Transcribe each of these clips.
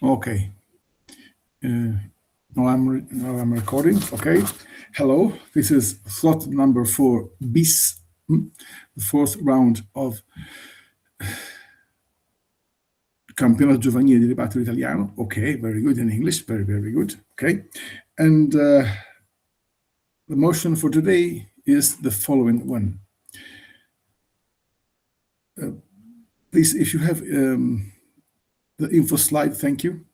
Okay. Now I'm recording. Okay. Hello. This is slot number 4 bis, the fourth round of Campionato Giovanile di Dibattito Italiano. Okay, very good in English. Very, very good. Okay. And the motion for today is the following one. Please, if you have the info slide, thank you.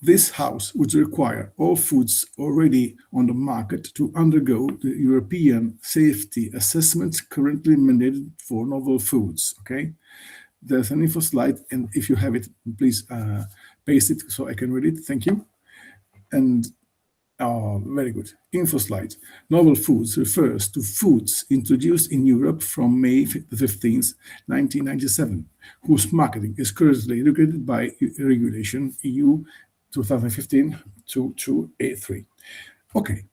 This house would require all foods already on the market to undergo the European safety assessment currently mandated for novel foods. Okay, there's an info slide, and if you have it, please paste it so I can read it. Thank you. And very good. Info slide. Novel foods refers to foods introduced in Europe from May 15th, 1997, whose marketing is currently regulated by Regulation EU 2015-2283. Okay.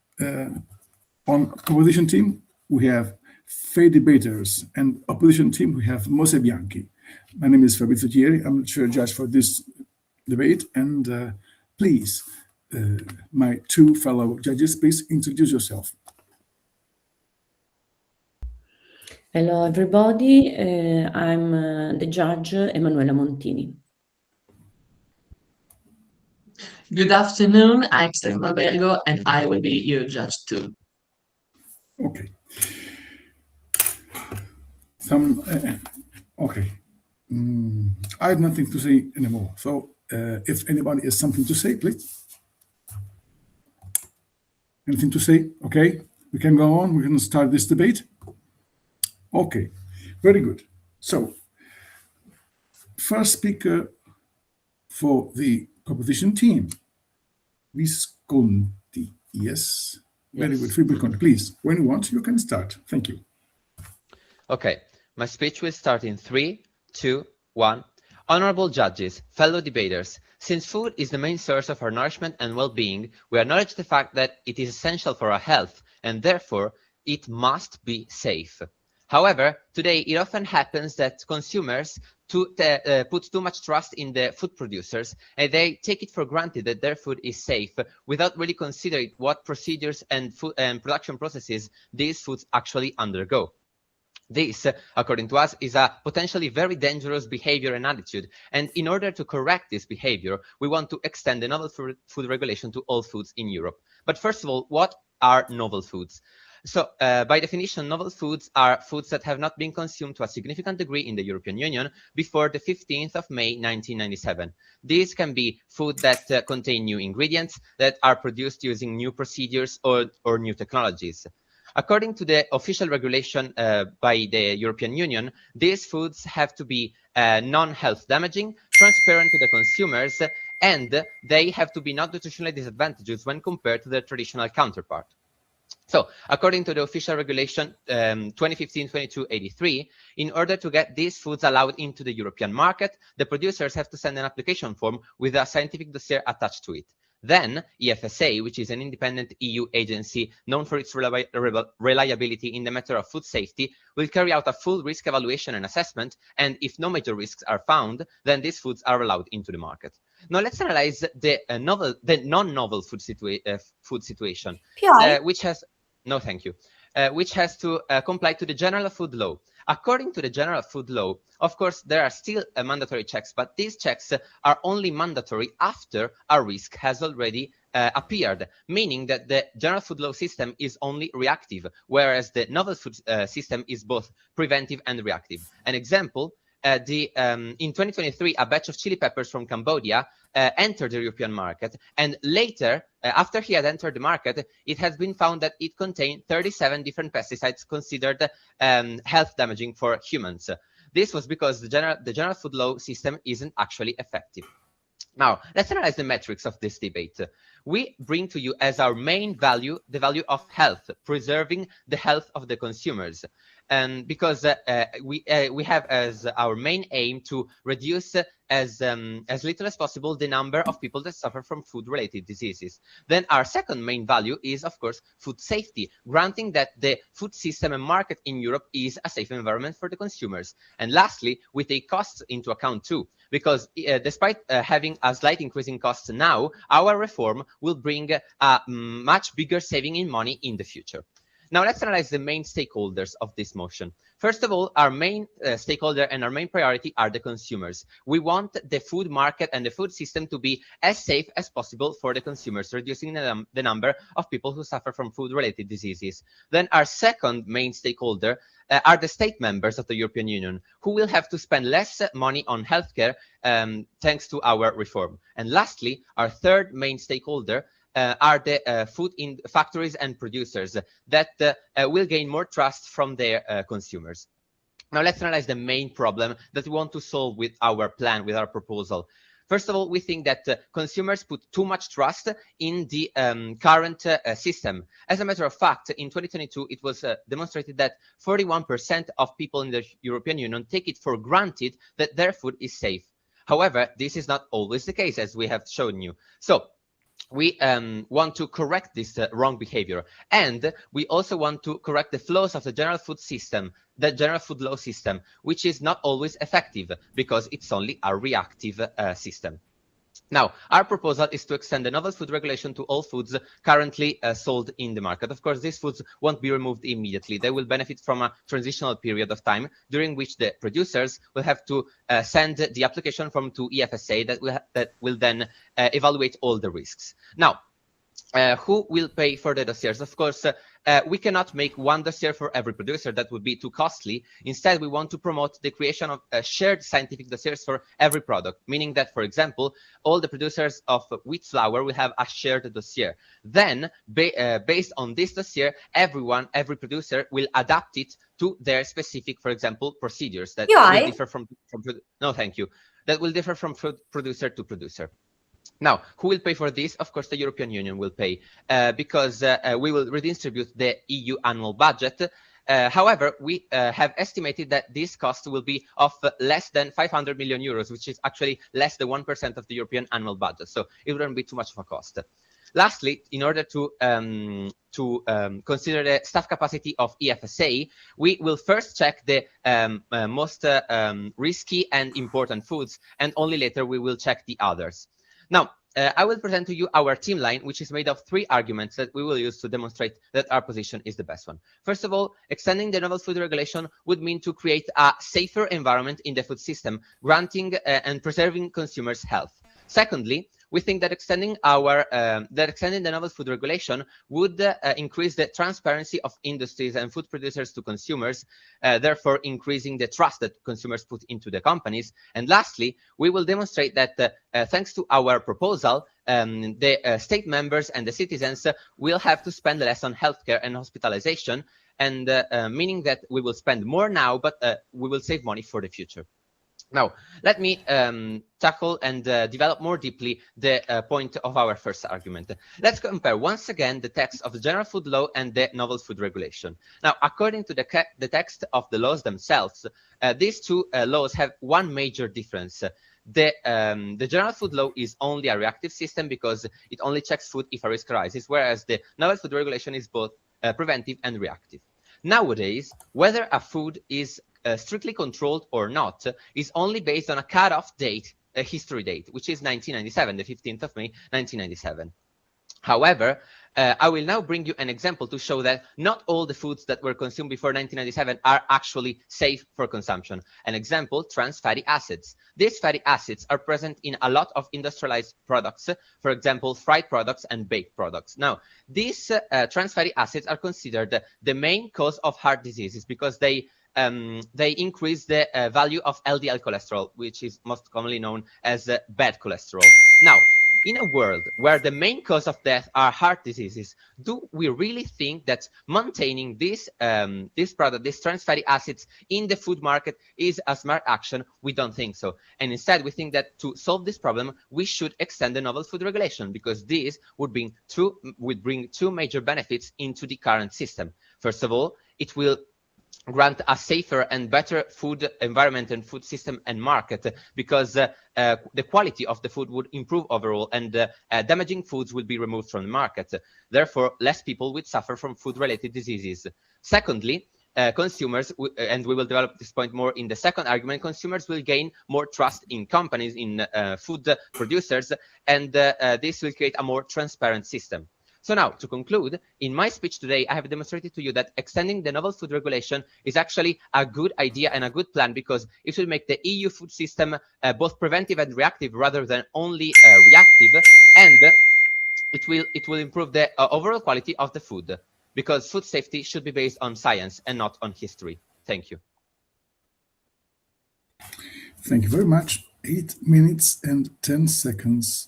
On opposition team, we have Fedebaters, and opposition team, we have Mosè Bianchi. My name is Fabrizio Thieri. I'm the chair judge for this debate, and please, my two fellow judges, please introduce yourself. Hello, everybody. I'm the judge, Emanuela Montini. Good afternoon, I'm Stefano Bergo, and I will be your judge too. Okay. Okay. I have nothing to say anymore. So if anybody has something to say, please. Anything to say? Okay, we can go on. We can start this debate. Okay, very good. So, first speaker for the opposition team, Visconti. Yes, very good. Visconti, please. When you want, you can start. Thank you. Okay, my speech will start in 3, 2, 1. Honorable judges, fellow debaters, since food is the main source of our nourishment and well-being, we acknowledge the fact that it is essential for our health, and therefore it must be safe. However, today it often happens that consumers put too much trust in the food producers, and they take it for granted that their food is safe without really considering what procedures and production processes these foods actually undergo. This, according to us, is a potentially very dangerous behavior and attitude. And in order to correct this behavior, we want to extend the novel food regulation to all foods in Europe. But first of all, what are novel foods? So, by definition, novel foods are foods that have not been consumed to a significant degree in the European Union before the 15th of May, 1997. These can be food that contain new ingredients, that are produced using new procedures or new technologies. According to the official regulation by the European Union, these foods have to be non-health damaging, transparent to the consumers, and they have to be not nutritionally disadvantaged when compared to their traditional counterpart. So, according to the official regulation 2015-2283, in order to get these foods allowed into the European market, the producers have to send an application form with a scientific dossier attached to it. Then, EFSA, which is an independent EU agency known for its reliability in the matter of food safety, will carry out a full risk evaluation and assessment, and if no major risks are found, then these foods are allowed into the market. Now, let's analyze the non-novel food situation, which has... No, thank you. Which has to comply to the General Food Law. According to the General Food Law, of course, there are still mandatory checks, but these checks are only mandatory after a risk has already appeared, meaning that the General Food Law system is only reactive, whereas the novel food system is both preventive and reactive. An example, in 2023, a batch of chili peppers from Cambodia entered the European market, and later, after he had entered the market, it has been found that it contained 37 different pesticides considered health damaging for humans. This was because the General Food Law system isn't actually effective. Now, let's analyze the metrics of this debate. We bring to you as our main value the value of health, preserving the health of the consumers. and because we have as our main aim to reduce as little as possible the number of people that suffer from food-related diseases. Then our second main value is, of course, food safety, granting that the food system and market in Europe is a safe environment for the consumers. And lastly, we take costs into account too, because despite having a slight increase in costs now, our reform will bring a much bigger saving in money in the future. Now let's analyze the main stakeholders of this motion. First of all, our main stakeholder and our main priority are the consumers. We want the food market and the food system to be as safe as possible for the consumers, reducing the number of people who suffer from food-related diseases. Then our second main stakeholder are the state members of the European Union, who will have to spend less money on healthcare thanks to our reform. And lastly, our third main stakeholder are the food in factories and producers that will gain more trust from their consumers. Now let's analyze the main problem that we want to solve with our plan, with our proposal. First of all, we think that consumers put too much trust in the current system. As a matter of fact, in 2022, it was demonstrated that 41% of people in the European Union take it for granted that their food is safe. However, this is not always the case, as we have shown you. So we want to correct this wrong behavior, and we also want to correct the flaws of the general food system, the general food law system, which is not always effective because it's only a reactive system. Now, our proposal is to extend the novel food regulation to all foods currently sold in the market. Of course, these foods won't be removed immediately. They will benefit from a transitional period of time during which the producers will have to send the application form to EFSA that will then evaluate all the risks. Now, who will pay for the dossiers? Of course, we cannot make one dossier for every producer. That would be too costly. Instead, we want to promote the creation of shared scientific dossiers for every product, meaning that, for example, all the producers of wheat flour will have a shared dossier. Then, based on this dossier, every producer will adapt it to their specific, for example, procedures that will differ from no, thank you. That will differ from producer to producer. Now, who will pay for this? Of course, the European Union will pay because we will redistribute the EU annual budget. However, we have estimated that this cost will be of less than 500 million euros, which is actually less than 1% of the European annual budget. So it wouldn't be too much of a cost. Lastly, in order to consider the staff capacity of EFSA, we will first check the most risky and important foods, and only later we will check the others. Now, I will present to you our team line, which is made of 3 arguments that we will use to demonstrate that our position is the best one. First of all, extending the novel food regulation would mean to create a safer environment in the food system, granting and preserving consumers' health. Secondly, we think that extending the novel food regulation would increase the transparency of industries and food producers to consumers, therefore increasing the trust that consumers put into the companies. And lastly, we will demonstrate that thanks to our proposal, the state members and the citizens will have to spend less on healthcare and hospitalization, and meaning that we will spend more now, but we will save money for the future. Now, let me tackle and develop more deeply the point of our first argument. Let's compare once again the text of the General Food Law and the Novel Food Regulation. Now, according to the text of the laws themselves, these two laws have one major difference. The General Food Law is only a reactive system because it only checks food if a risk arises, whereas the Novel Food Regulation is both preventive and reactive. Nowadays, whether a food is strictly controlled or not is only based on a cutoff date, a history date, which is 1997, the 15th of May, 1997. However, I will now bring you an example to show that not all the foods that were consumed before 1997 are actually safe for consumption. An example, trans fatty acids. These fatty acids are present in a lot of industrialized products, for example, fried products and baked products. Now, these trans fatty acids are considered the main cause of heart diseases because they increase the value of LDL cholesterol, which is most commonly known as bad cholesterol. Now, in a world where the main cause of death are heart diseases, do we really think that maintaining this product, these trans fatty acids in the food market is a smart action? We don't think so. And instead, we think that to solve this problem, we should extend the novel food regulation because this would bring two major benefits into the current system. First of all, it will grant a safer and better food environment and food system and market, because the quality of the food would improve overall, and damaging foods will be removed from the market. Therefore, less people would suffer from food-related diseases. Secondly, consumers, and we will develop this point more in the second argument, consumers will gain more trust in companies, in food producers, and this will create a more transparent system. So now, to conclude, in my speech today, I have demonstrated to you that extending the novel food regulation is actually a good idea and a good plan, because it will make the EU food system both preventive and reactive rather than only reactive, and it will improve the overall quality of the food, because food safety should be based on science and not on history. Thank you. Thank you very much. 8 minutes and 10 seconds.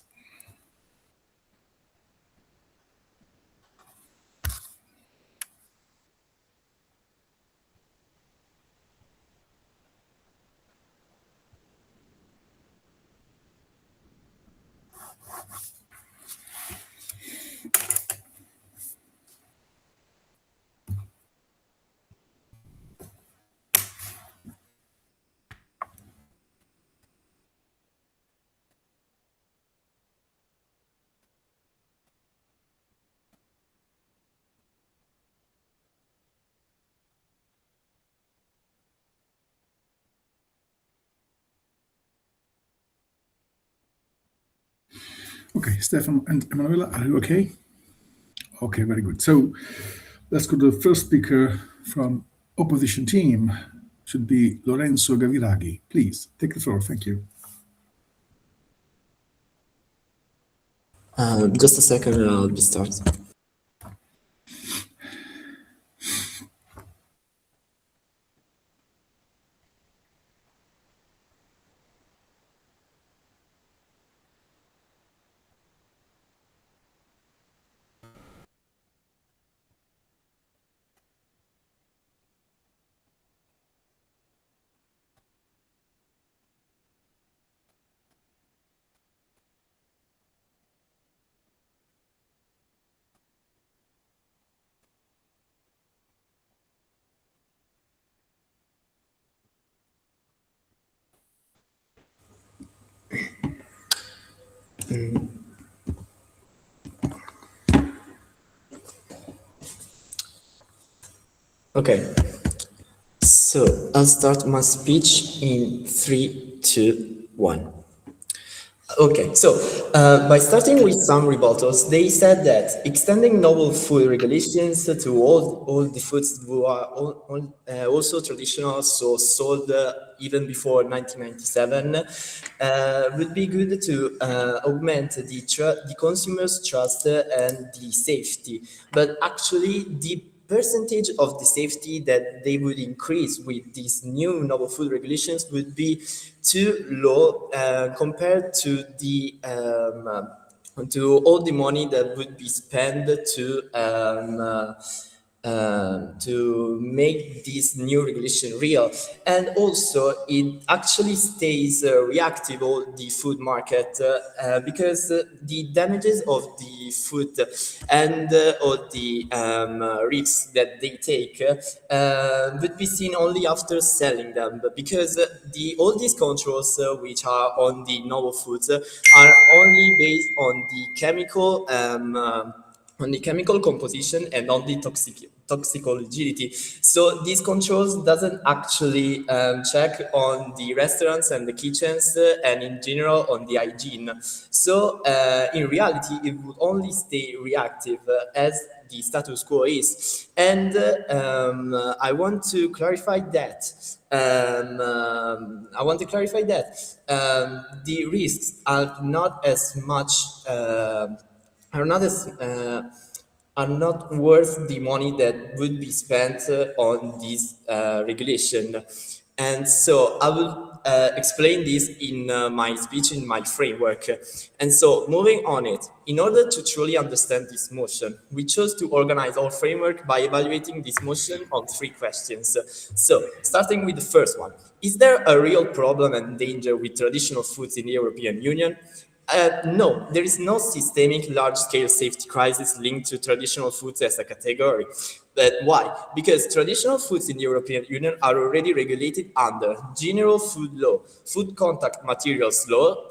Okay, Stefan and Emanuela, are you okay? Okay, very good. So let's go to the first speaker from opposition team. Should be Lorenzo Gaviraghi. Please take the floor. Thank you. Just a second, and I'll be starting. Okay, so I'll start my speech in 3, 2, 1. Okay, so by starting with some rebuttals, they said that extending novel food regulations to all the foods who are also traditional, so sold even before 1997, would be good to augment the consumer's trust and the safety. But actually, the percentage of the safety that they would increase with these new novel food regulations would be too low compared to the to all the money that would be spent to make this new regulation real. And also it actually stays reactive on the food market because the damages of the food and or the risks that they take would be seen only after selling them, because all these controls which are on the novel foods are only based on the chemical composition and on the toxicology. So these controls doesn't actually check on the restaurants and the kitchens and in general on the hygiene. So in reality, it would only stay reactive as the status quo is. And I want to clarify that. The risks are not as much are not worth the money that would be spent on this regulation. And so I will explain this in my speech, in my framework. And so moving on it, in order to truly understand this motion, we chose to organize our framework by evaluating this motion on 3 questions. So starting with the first one, is there a real problem and danger with traditional foods in the European Union? No, there is no systemic large-scale safety crisis linked to traditional foods as a category. But why? Because traditional foods in the European Union are already regulated under General Food Law, Food Contact Materials Law,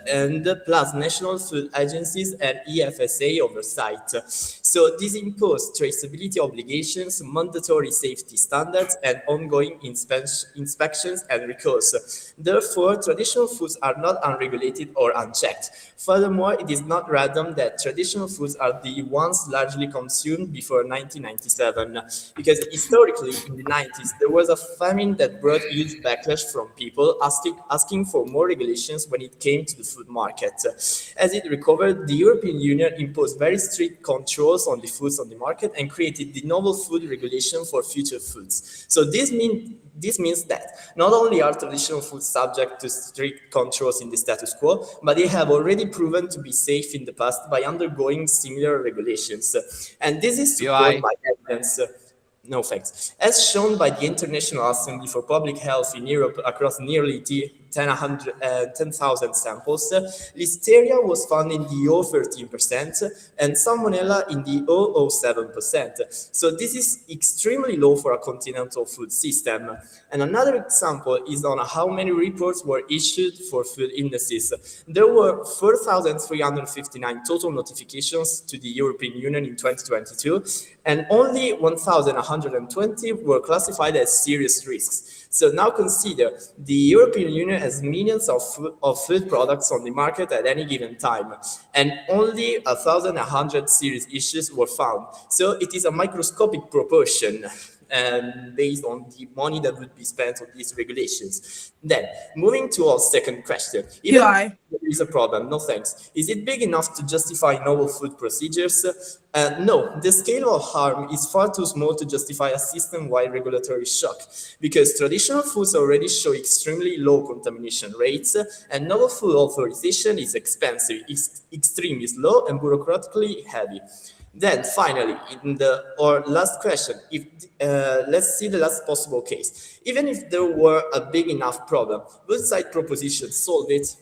and plus national food agencies and EFSA oversight. So this imposes traceability obligations, mandatory safety standards, and ongoing inspections and recalls. Therefore, traditional foods are not unregulated or unchecked. Furthermore, it is not random that traditional foods are the ones largely consumed before 1997, because historically in the 90s there was a famine that brought huge backlash from people asking for more regulations when it came to the food market. As it recovered, the European Union imposed very strict controls on the foods on the market and created the novel food regulation for future foods. So this means that not only are traditional foods subject to strict controls in the status quo, but they have already proven to be safe in the past by undergoing similar regulations. And this is supported by evidence. No thanks. As shown by the International Assembly for Public Health in Europe across nearly 10,000 samples, Listeria was found in the 0.13% and Salmonella in the 0.07%. So this is extremely low for a continental food system. And another example is on how many reports were issued for food indices. There were 4,359 total notifications to the European Union in 2022, and only 1,120 were classified as serious risks. So now consider the European Union has millions of food products on the market at any given time, and only 1,100 serious issues were found. So it is a microscopic proportion based on the money that would be spent on these regulations. Then, moving to our second question. Even if there is a problem, no thanks. Is it big enough to justify novel food procedures? No, the scale of harm is far too small to justify a system-wide regulatory shock, because traditional foods already show extremely low contamination rates, and novel food authorization is expensive, extremely slow, and bureaucratically heavy. Then finally, in our last question, let's see the last possible case. Even if there were a big enough problem, would side proposition solve it?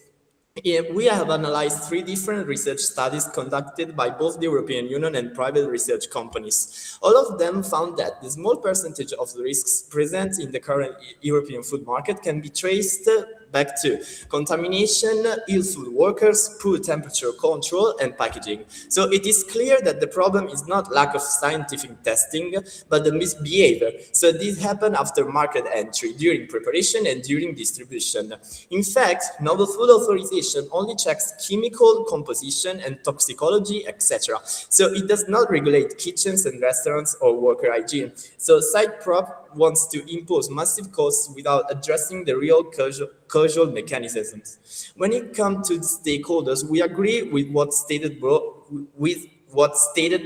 We have analyzed 3 different research studies conducted by both the European Union and private research companies. All of them found that the small percentage of the risks present in the current European food market can be traced back to contamination, ill food workers, poor temperature control, and packaging. So it is clear that the problem is not lack of scientific testing, but the misbehavior. So this happened after market entry, during preparation, and during distribution. In fact, novel food authorization only checks chemical composition and toxicology, etc. So it does not regulate kitchens and restaurants or worker hygiene. So side prop wants to impose massive costs without addressing the real causal mechanisms. When it comes to the stakeholders, we agree with what's stated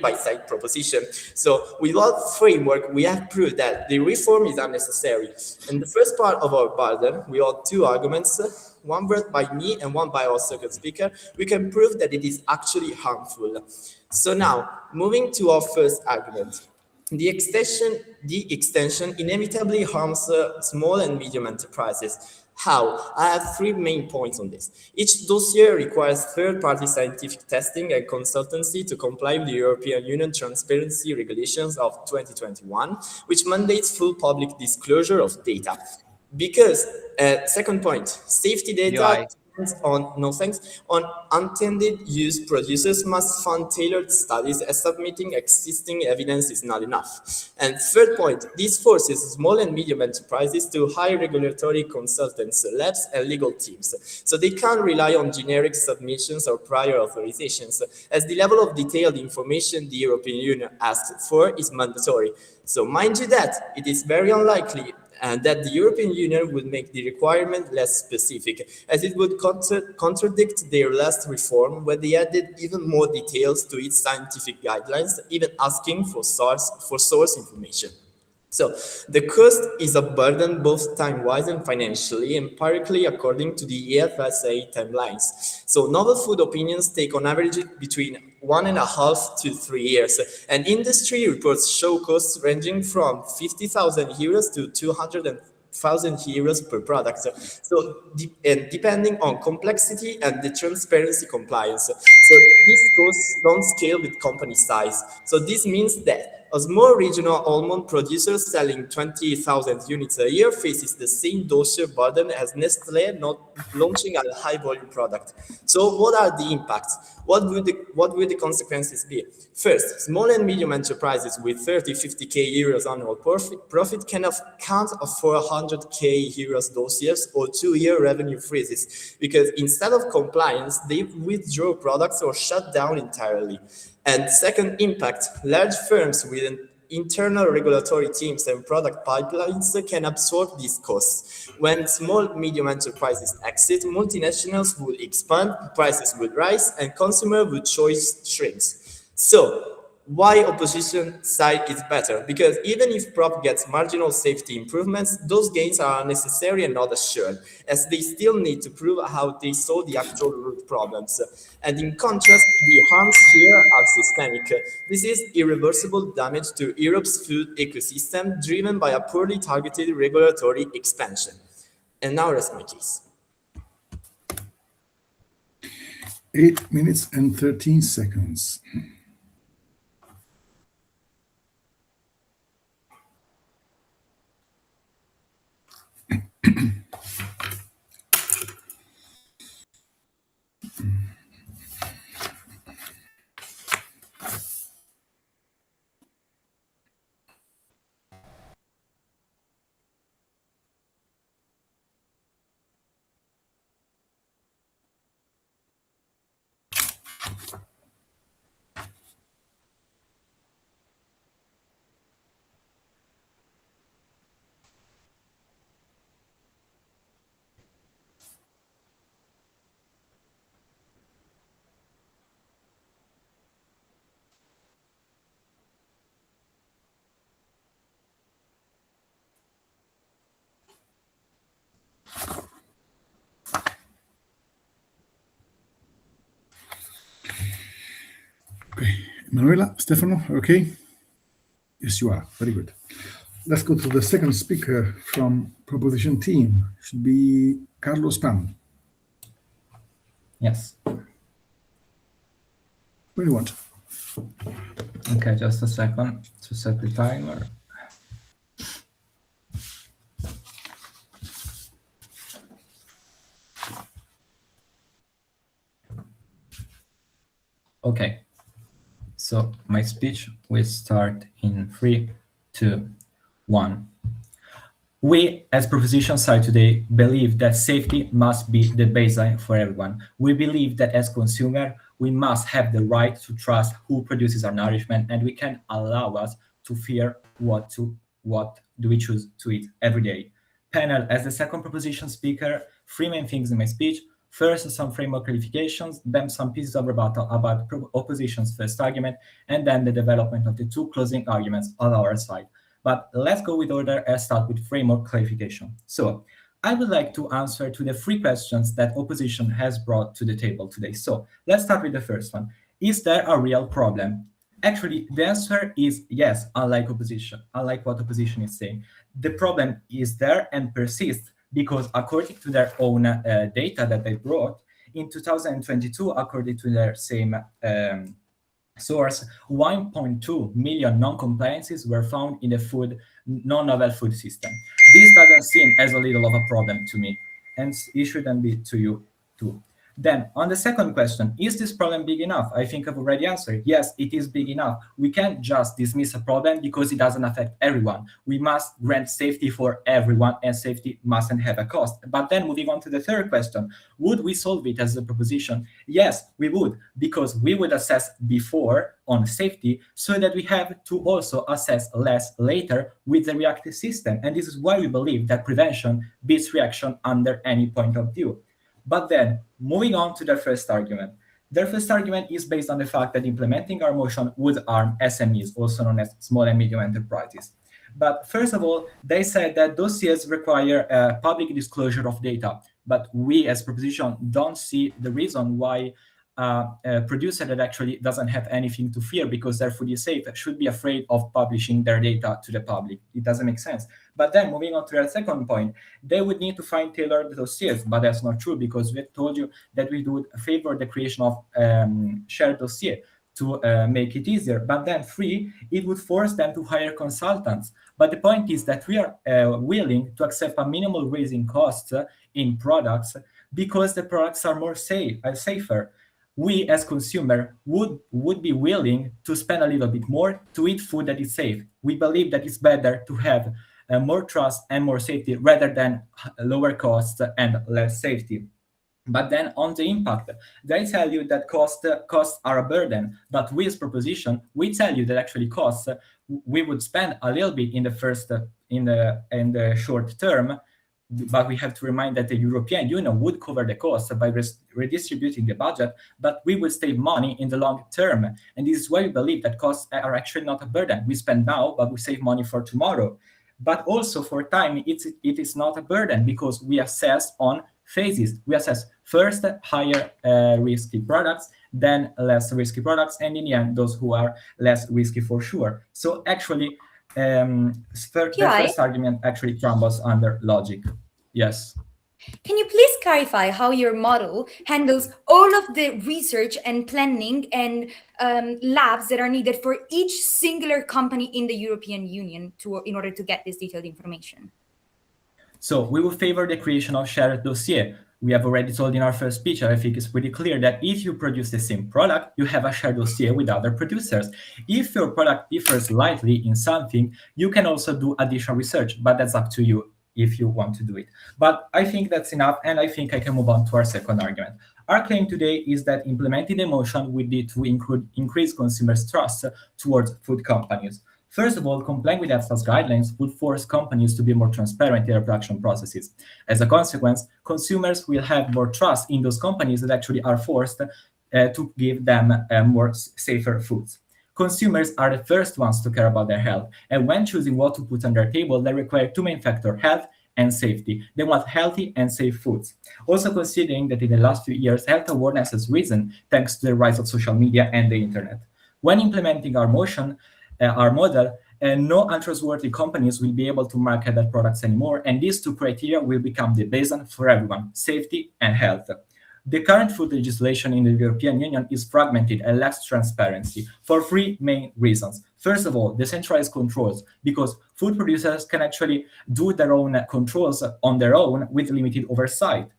by side proposition. So with our framework, we have proved that the reform is unnecessary. In the first part of our burden, we have 2 arguments, one brought by me and one by our second speaker. We can prove that it is actually harmful. So now, moving to our first argument. The extension inevitably harms small and medium enterprises. How? I have 3 main points on this. Each dossier requires third-party scientific testing and consultancy to comply with the European Union Transparency Regulations of 2021, which mandates full public disclosure of data. Because, second point, safety data on unintended use. Producers must fund tailored studies, as submitting existing evidence is not enough. And third point, this forces small and medium enterprises to hire regulatory consultants, labs, and legal teams. So they can't rely on generic submissions or prior authorizations, as the level of detailed information the European Union asks for is mandatory. So mind you that it is very unlikely and that the European Union would make the requirement less specific, as it would contradict their last reform, where they added even more details to its scientific guidelines, even asking for source information. So the cost is a burden both time-wise and financially, empirically according to the EFSA timelines. So novel food opinions take on average between 1.5 to 3 years, and industry reports show costs ranging from 50,000 euros to 200,000 euros per product. So depending on complexity and the transparency compliance. So these costs don't scale with company size. So this means that a small regional almond producer selling 20,000 units a year faces the same dossier burden as Nestlé not launching a high-volume product. So what are the impacts? What would the consequences be? First, small and medium enterprises with 30, 50k euros annual profit can't afford 100k euros dossiers or 2-year revenue freezes, because instead of compliance, they withdraw products or shut down entirely. And second impact, large firms with internal regulatory teams and product pipelines can absorb these costs. When small, medium enterprises exit, multinationals would expand, prices would rise, and consumer would choice shrinks. So, why opposition side is better? Because even if prop gets marginal safety improvements, those gains are unnecessary and not assured, as they still need to prove how they solve the actual root problems. And in contrast, the harms here are systemic. This is irreversible damage to Europe's food ecosystem driven by a poorly targeted regulatory expansion. And now rest my case. 8 minutes and 13 seconds. Okay, Manuela, Stefano, okay? Yes, you are. Very good. Let's go to the second speaker from proposition team. Should be Carlos Pan. Yes. What do you want? Okay, just a second to set the timer. Okay, so my speech will start in 3, 2, 1. We, as proposition side today, believe that safety must be the baseline for everyone. We believe that as consumer, we must have the right to trust who produces our nourishment, and we can allow us to fear what do we choose to eat every day. Panel, as the second proposition speaker, 3 main things in my speech. First, some framework clarifications, then some pieces of rebuttal about opposition's first argument, and then the development of the 2 closing arguments on our side. But let's go with order and start with framework clarification. So I would like to answer to the 3 questions that opposition has brought to the table today. So let's start with the first one. Is there a real problem? Actually, the answer is yes, unlike what opposition is saying. The problem is there and persists because according to their own data that they brought, in 2022, according to their same source, 1.2 million non-compliances were found in the non-novel food system. This doesn't seem as a little of a problem to me, and it shouldn't be to you too. Then, on the second question, is this problem big enough? I think I've already answered. Yes, it is big enough. We can't just dismiss a problem because it doesn't affect everyone. We must grant safety for everyone, and safety mustn't have a cost. But then, moving on to the third question, would we solve it as a proposition? Yes, we would, because we would assess before on safety so that we have to also assess less later with the reactive system. And this is why we believe that prevention beats reaction under any point of view. But then, moving on to their first argument. Their first argument is based on the fact that implementing our motion would harm SMEs, also known as small and medium enterprises. But first of all, they said that dossiers require public disclosure of data. But we, as proposition, don't see the reason why a producer that actually doesn't have anything to fear because their food is safe should be afraid of publishing their data to the public. It doesn't make sense. But then moving on to their second point, they would need to find tailored dossiers, but that's not true because we told you that we would favor the creation of shared dossier to make it easier. But then 3, it would force them to hire consultants. But the point is that we are willing to accept a minimal raising cost in products because the products are more safer. We as consumer would be willing to spend a little bit more to eat food that is safe. We believe that it's better to have more trust and more safety rather than lower costs and less safety. But then on the impact, they tell you that costs are a burden. But with proposition, we tell you that actually costs, we would spend a little bit in the first in the short term, but we have to remind that the European Union would cover the costs by redistributing the budget, but we will save money in the long term. And this is why we believe that costs are actually not a burden. We spend now, but we save money for tomorrow. But also for time, it is not a burden because we assess on phases. We assess first higher risky products, then less risky products, and in the end, those who are less risky for sure. So actually, the first argument actually crumbles under logic. Yes. Can you please clarify how your model handles all of the research and planning and labs that are needed for each singular company in the European Union in order to get this detailed information? So we will favor the creation of shared dossier. We have already told in our first speech, I think it's pretty clear that if you produce the same product, you have a shared dossier with other producers. If your product differs slightly in something, you can also do additional research, but that's up to you if you want to do it. But I think that's enough, and I think I can move on to our second argument. Our claim today is that implementing the motion would lead to increase consumers' trust towards food companies. First of all, complying with EFSA's guidelines would force companies to be more transparent in their production processes. As a consequence, consumers will have more trust in those companies that actually are forced to give them more safer foods. Consumers are the first ones to care about their health, and when choosing what to put on their table, they require two main factors: health and safety. They want healthy and safe foods. Also considering that in the last few years, health awareness has risen thanks to the rise of social media and the internet. When implementing our model, no untrustworthy companies will be able to market their products anymore, and these two criteria will become the baseline for everyone: safety and health. The current food legislation in the European Union is fragmented and lacks transparency for three main reasons. First of all, decentralized controls, because food producers can actually do their own controls on their own with limited oversight.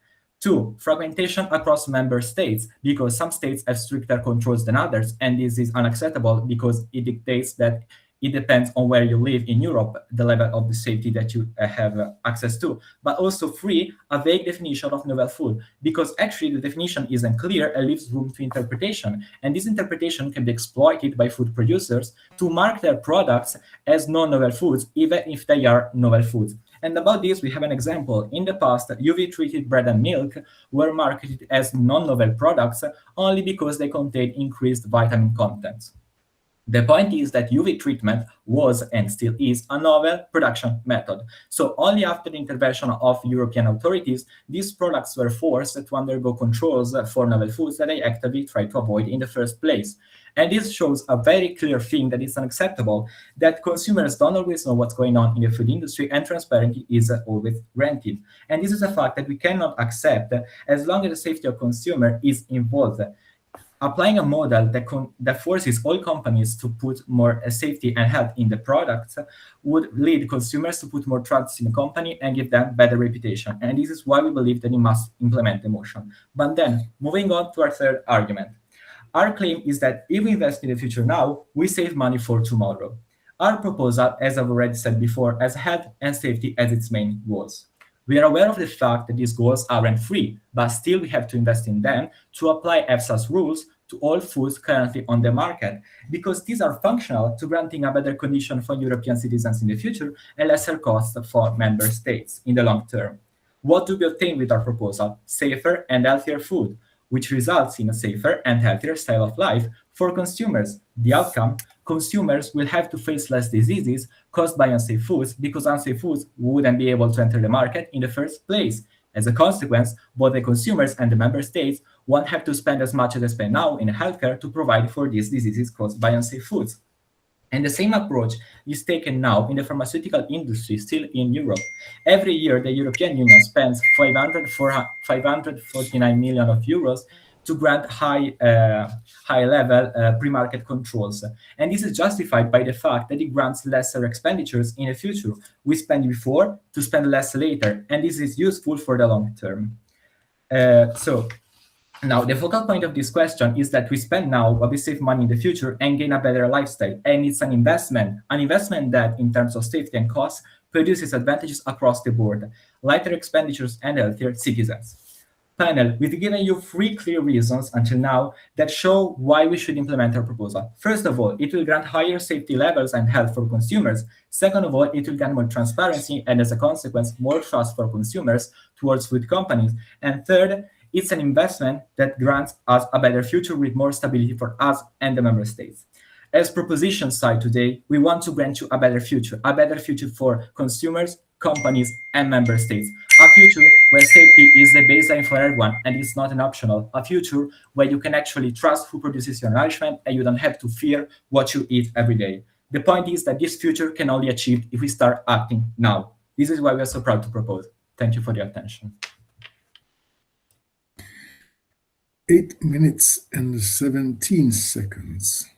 2, fragmentation across member states, because some states have stricter controls than others, and this is unacceptable because it dictates that it depends on where you live in Europe, the level of the safety that you have access to. But also 3, a vague definition of novel food, because actually the definition isn't clear and leaves room to interpretation. And this interpretation can be exploited by food producers to mark their products as non-novel foods, even if they are novel foods. And about this, we have an example. In the past, UV-treated bread and milk were marketed as non-novel products only because they contained increased vitamin contents. The point is that UV treatment was and still is a novel production method. So only after the intervention of European authorities, these products were forced to undergo controls for novel foods that they actively tried to avoid in the first place. And this shows a very clear thing that is unacceptable, that consumers don't always know what's going on in the food industry, and transparency is always granted. And this is a fact that we cannot accept as long as the safety of consumer is involved. Applying a model that forces all companies to put more safety and health in the products would lead consumers to put more trust in the company and give them better reputation. And this is why we believe that we must implement the motion. But then, moving on to our third argument. Our claim is that if we invest in the future now, we save money for tomorrow. Our proposal, as I've already said before, has health and safety as its main goals. We are aware of the fact that these goals aren't free, but still we have to invest in them to apply EFSA's rules to all foods currently on the market, because these are functional to granting a better condition for European citizens in the future and lesser costs for member states in the long term. What do we obtain with our proposal? Safer and healthier food, which results in a safer and healthier style of life for consumers. The outcome: consumers will have to face less diseases caused by unsafe foods, because unsafe foods wouldn't be able to enter the market in the first place. As a consequence, both the consumers and the member states won't have to spend as much as they spend now in healthcare to provide for these diseases caused by unsafe foods. And the same approach is taken now in the pharmaceutical industry, still in Europe. Every year, the European Union spends 549 million of euros to grant high-level pre-market controls. And this is justified by the fact that it grants lesser expenditures in the future. We spend before to spend less later, and this is useful for the long term. So now the focal point of this question is that we spend now, but we save money in the future and gain a better lifestyle. And it's an investment that in terms of safety and cost produces advantages across the board, lighter expenditures and healthier citizens. Panel, we've given you 3 clear reasons until now that show why we should implement our proposal. First of all, it will grant higher safety levels and health for consumers. Second of all, it will grant more transparency and as a consequence, more trust for consumers towards food companies. And third, it's an investment that grants us a better future with more stability for us and the member states. As proposition side today, we want to grant you a better future for consumers, companies, and member states. A future where safety is the baseline for everyone and it's not an optional. A future where you can actually trust who produces your nourishment and you don't have to fear what you eat every day. The point is that this future can only be achieved if we start acting now. This is why we are so proud to propose. Thank you for your attention. 8 minutes and 17 seconds.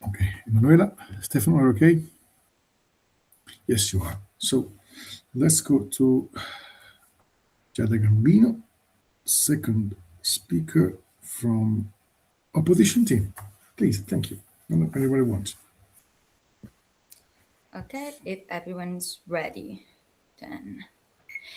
Okay, Emanuela, Stefano, are okay? Yes, you are. So let's go to Giada Gambino, second speaker from opposition team. Please, thank you. Anybody wants? Okay, if everyone's ready, then.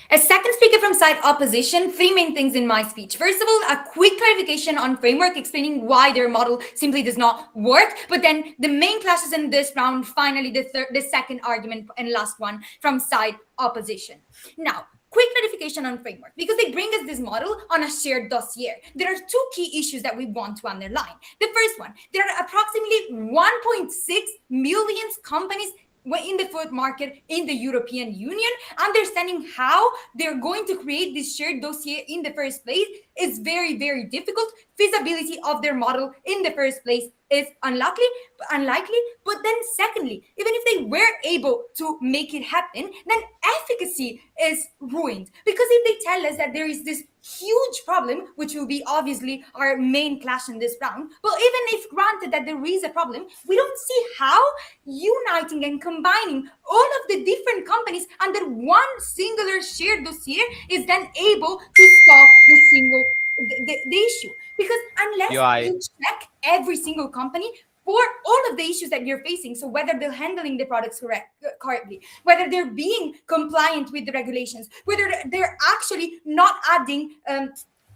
As second speaker from side opposition, 3 main things in my speech. First of all, a quick clarification on framework, explaining why their model simply does not work. But then the main clashes in this round, finally the second argument and last one from side opposition. Now, quick clarification on framework, because they bring us this model on a shared dossier. There are 2 key issues that we want to underline. The first one, there are approximately 1.6 million companies in the food market in the European Union. Understanding how they're going to create this shared dossier in the first place is very, very difficult. Feasibility of their model in the first place is unlikely. But then secondly, even if they were able to make it happen, then efficacy is ruined. Because if they tell us that there is this huge problem, which will be obviously our main clash in this round, but even if granted that there is a problem, we don't see how uniting and combining all of the different companies under one singular shared dossier is then able to solve the issue. Because unless you check every single company for all of the issues that you're facing, so whether they're handling the products correctly, whether they're being compliant with the regulations, whether they're actually not adding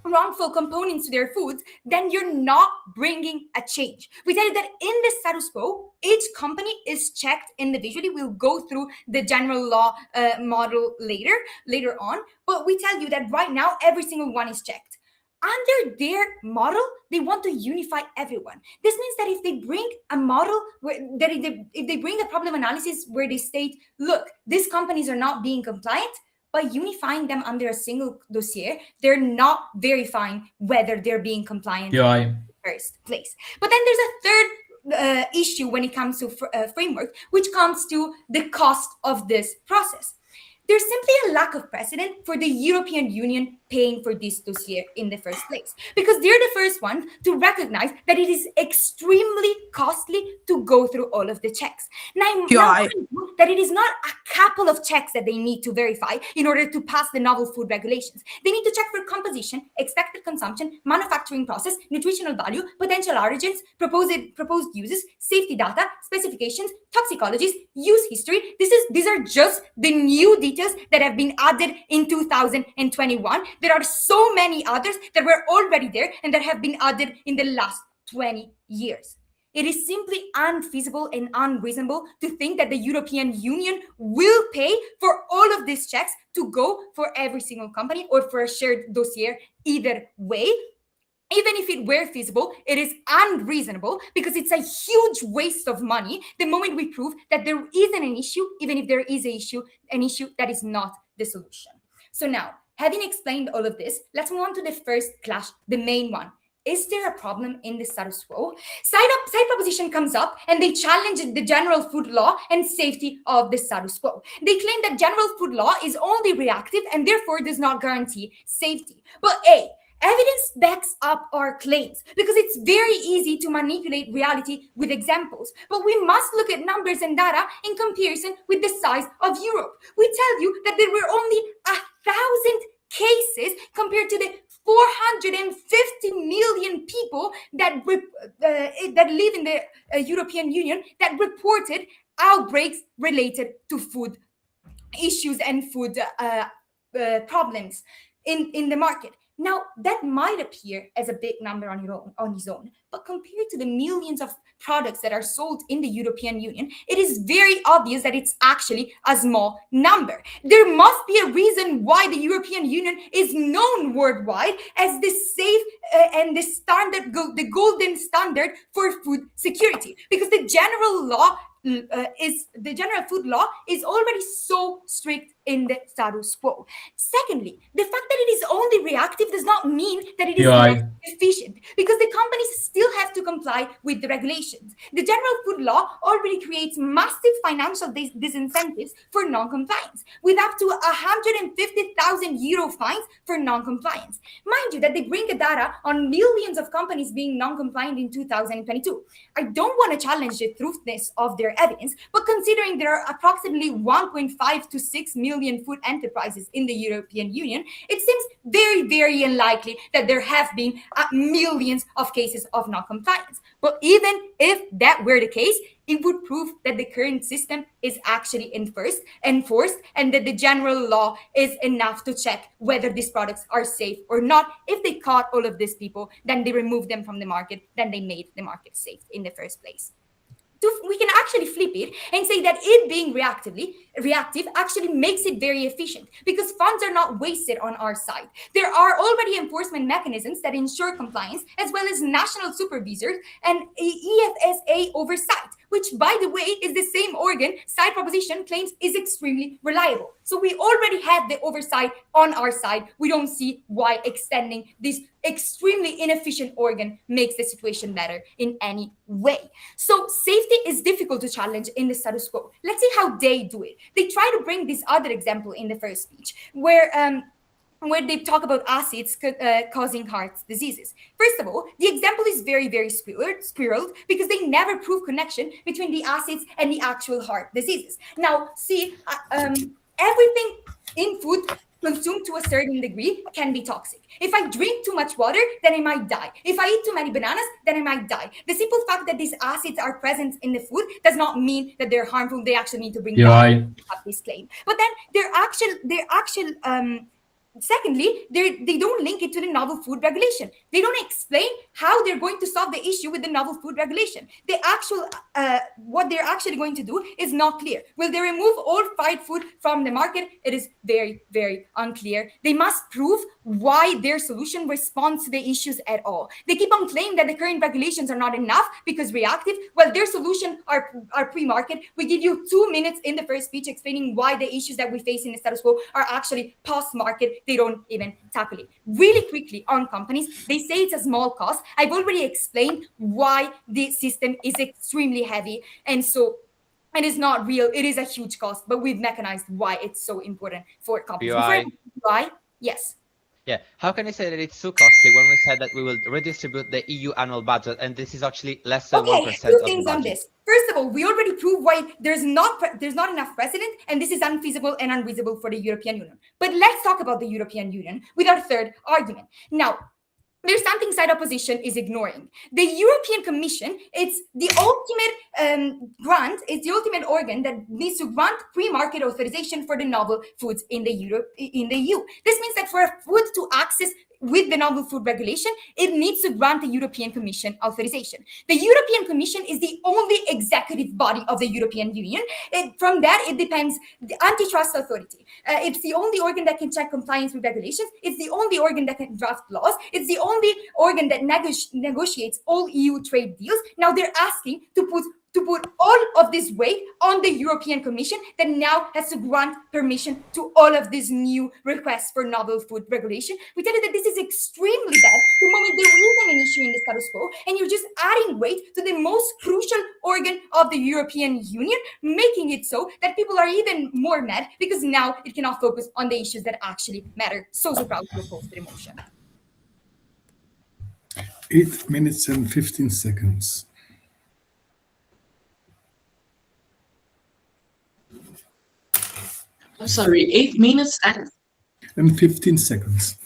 wrongful components to their foods, then you're not bringing a change. We tell you that in the status quo, each company is checked individually. We'll go through the general law model later on, but we tell you that right now, every single one is checked. Under their model, they want to unify everyone. This means that if they bring a model if they bring a problem analysis where they state, look, these companies are not being compliant, by unifying them under a single dossier, they're not verifying whether they're being compliant in the first place. But then there's a third issue when it comes to framework, which comes to the cost of this process. There's simply a lack of precedent for the European Union paying for this dossier in the first place, because they're the first ones to recognize that it is extremely costly to go through all of the checks. Now that it is not a couple of checks that they need to verify in order to pass the novel food regulations. They need to check for composition, expected consumption, manufacturing process, nutritional value, potential origins, proposed uses, safety data, specifications, toxicologies, use history. These are just the new details that have been added in 2021. There are so many others that were already there and that have been added in the last 20 years. It is simply unfeasible and unreasonable to think that the European Union will pay for all of these checks to go for every single company or for a shared dossier either way. Even if it were feasible, it is unreasonable because it's a huge waste of money the moment we prove that there isn't an issue, even if there is an issue that is not the solution. So now, having explained all of this, let's move on to the first clash, the main one. Is there a problem in the status quo? Side proposition comes up and they challenge the general food law and safety of the status quo. They claim that general food law is only reactive and therefore does not guarantee safety. But evidence backs up our claims because it's very easy to manipulate reality with examples. But we must look at numbers and data in comparison with the size of Europe. We tell you that there were only 1,000 cases compared to the 450 million people that live in the European Union that reported outbreaks related to food issues and food problems in the market. Now, that might appear as a big number on its own, but compared to the millions of products that are sold in the European Union, it is very obvious that it's actually a small number. There must be a reason why the European Union is known worldwide as the safe and the golden standard for food security, because the general food law is already so strict in the status quo. Secondly, the fact that it is only reactive does not mean that it is not efficient, because the companies still have to comply with the regulations. The general food law already creates massive financial disincentives for non-compliance, with up to 150,000 euro fines for non-compliance. Mind you that they bring the data on millions of companies being non-compliant in 2022. I don't want to challenge the truthness of their evidence, but considering there are approximately 1.5 to 6 million food enterprises in the European Union, it seems very, very unlikely that there have been millions of cases of non-compliance. But even if that were the case, it would prove that the current system is actually enforced, and that the general law is enough to check whether these products are safe or not. If they caught all of these people, then they removed them from the market, then they made the market safe in the first place. We can actually flip it and say that it being reactive actually makes it very efficient, because funds are not wasted on our side. There are already enforcement mechanisms that ensure compliance, as well as national supervisors and EFSA oversight, which, by the way, is the same organ side proposition claims is extremely reliable. So we already have the oversight on our side. We don't see why extending this extremely inefficient organ makes the situation better in any way. So safety is difficult to challenge in the status quo. Let's see how they do it. They try to bring this other example in the first speech, where they talk about acids causing heart diseases. First of all, the example is very, very spiraled because they never prove connection between the acids and the actual heart diseases. Now, see, everything in food consumed to a certain degree can be toxic. If I drink too much water, then I might die. If I eat too many bananas, then I might die. The simple fact that these acids are present in the food does not mean that they're harmful. They actually need to bring down this claim. But then secondly, they don't link it to the novel food regulation. They don't explain how they're going to solve the issue with the novel food regulation. What they're actually going to do is not clear. Will they remove all fried food from the market? It is very, very unclear. They must prove why their solution responds to the issues at all. They keep on claiming that the current regulations are not enough because reactive. Well, their solution are pre-market. We give you 2 minutes in the first speech explaining why the issues that we face in the status quo are actually post-market. They don't even tackle it. Really quickly on companies, they say it's a small cost. I've already explained why the system is extremely heavy. And so and it's not real. It is a huge cost, but we've mechanized why it's so important for companies. UI. Why? Yes. Yeah, how can you say that it's so costly when we said that we will redistribute the EU annual budget and this is actually less than 1% Okay, two of the things on budget? this. First of all, we already proved why there's not enough precedent, and this is unfeasible and unreasonable for the European Union. But let's talk about the European Union with our third argument. Now, there's something side opposition is ignoring. The European Commission, it's the ultimate grant, it's the ultimate organ that needs to grant pre-market authorization for the novel foods in the EU. This means that for a food to access with the novel food regulation, it needs to grant the European Commission authorization. The European Commission is the only executive body of the European Union. From that, it depends the antitrust authority. It's the only organ that can check compliance with regulations. It's the only organ that can draft laws. It's the only organ that negotiates all EU trade deals. Now they're asking to put all of this weight on the European Commission that now has to grant permission to all of these new requests for novel food regulation. We tell you that this is extremely bad the moment there isn't an issue in the status quo, and you're just adding weight to the most crucial organ of the European Union, making it so that people are even more mad because now it cannot focus on the issues that actually matter. So proud to oppose the motion. 8 minutes and 15 seconds. I'm sorry, 8 minutes And 15 seconds.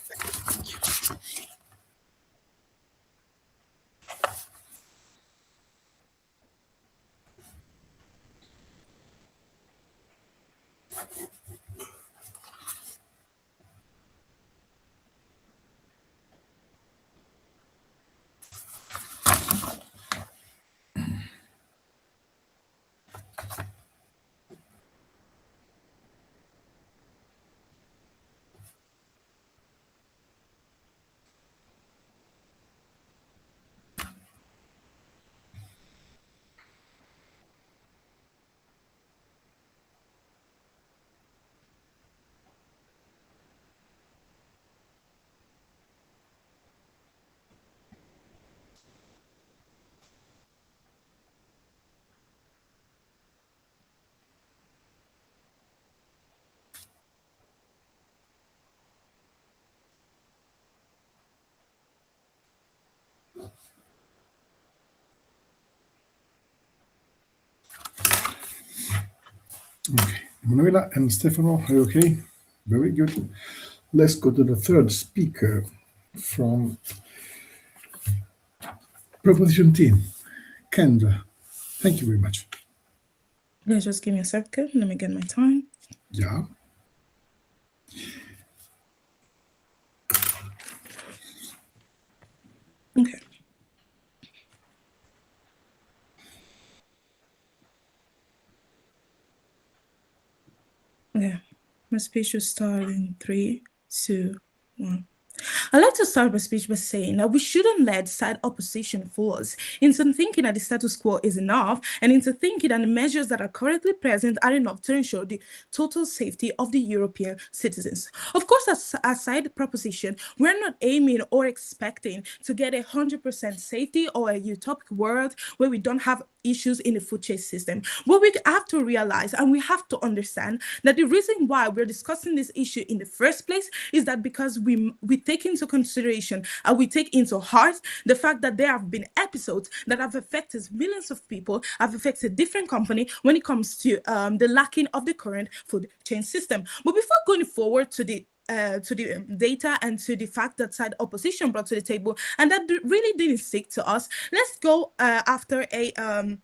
Okay, Manuela and Stefano, are you okay? Very good. Let's go to the third speaker from Proposition Team, Kendra. Thank you very much. Yeah, just give me a second. Let me get my time. Yeah. Okay. Okay. My speech will start in 3, 2, 1. I'd like to start my speech by saying that we shouldn't let side opposition fool us into thinking that the status quo is enough and into thinking that the measures that are currently present are enough to ensure the total safety of the European citizens. Of course, as a side proposition, we're not aiming or expecting to get 100% safety or a utopic world where we don't have issues in the food chain system. What we have to realize and we have to understand that the reason why we're discussing this issue in the first place is that because we take into consideration and we take into heart the fact that there have been episodes that have affected millions of people, have affected different companies when it comes to the lacking of the current food chain system. But before going forward to the data and to the fact that side opposition brought to the table and that really didn't stick to us, let's go after a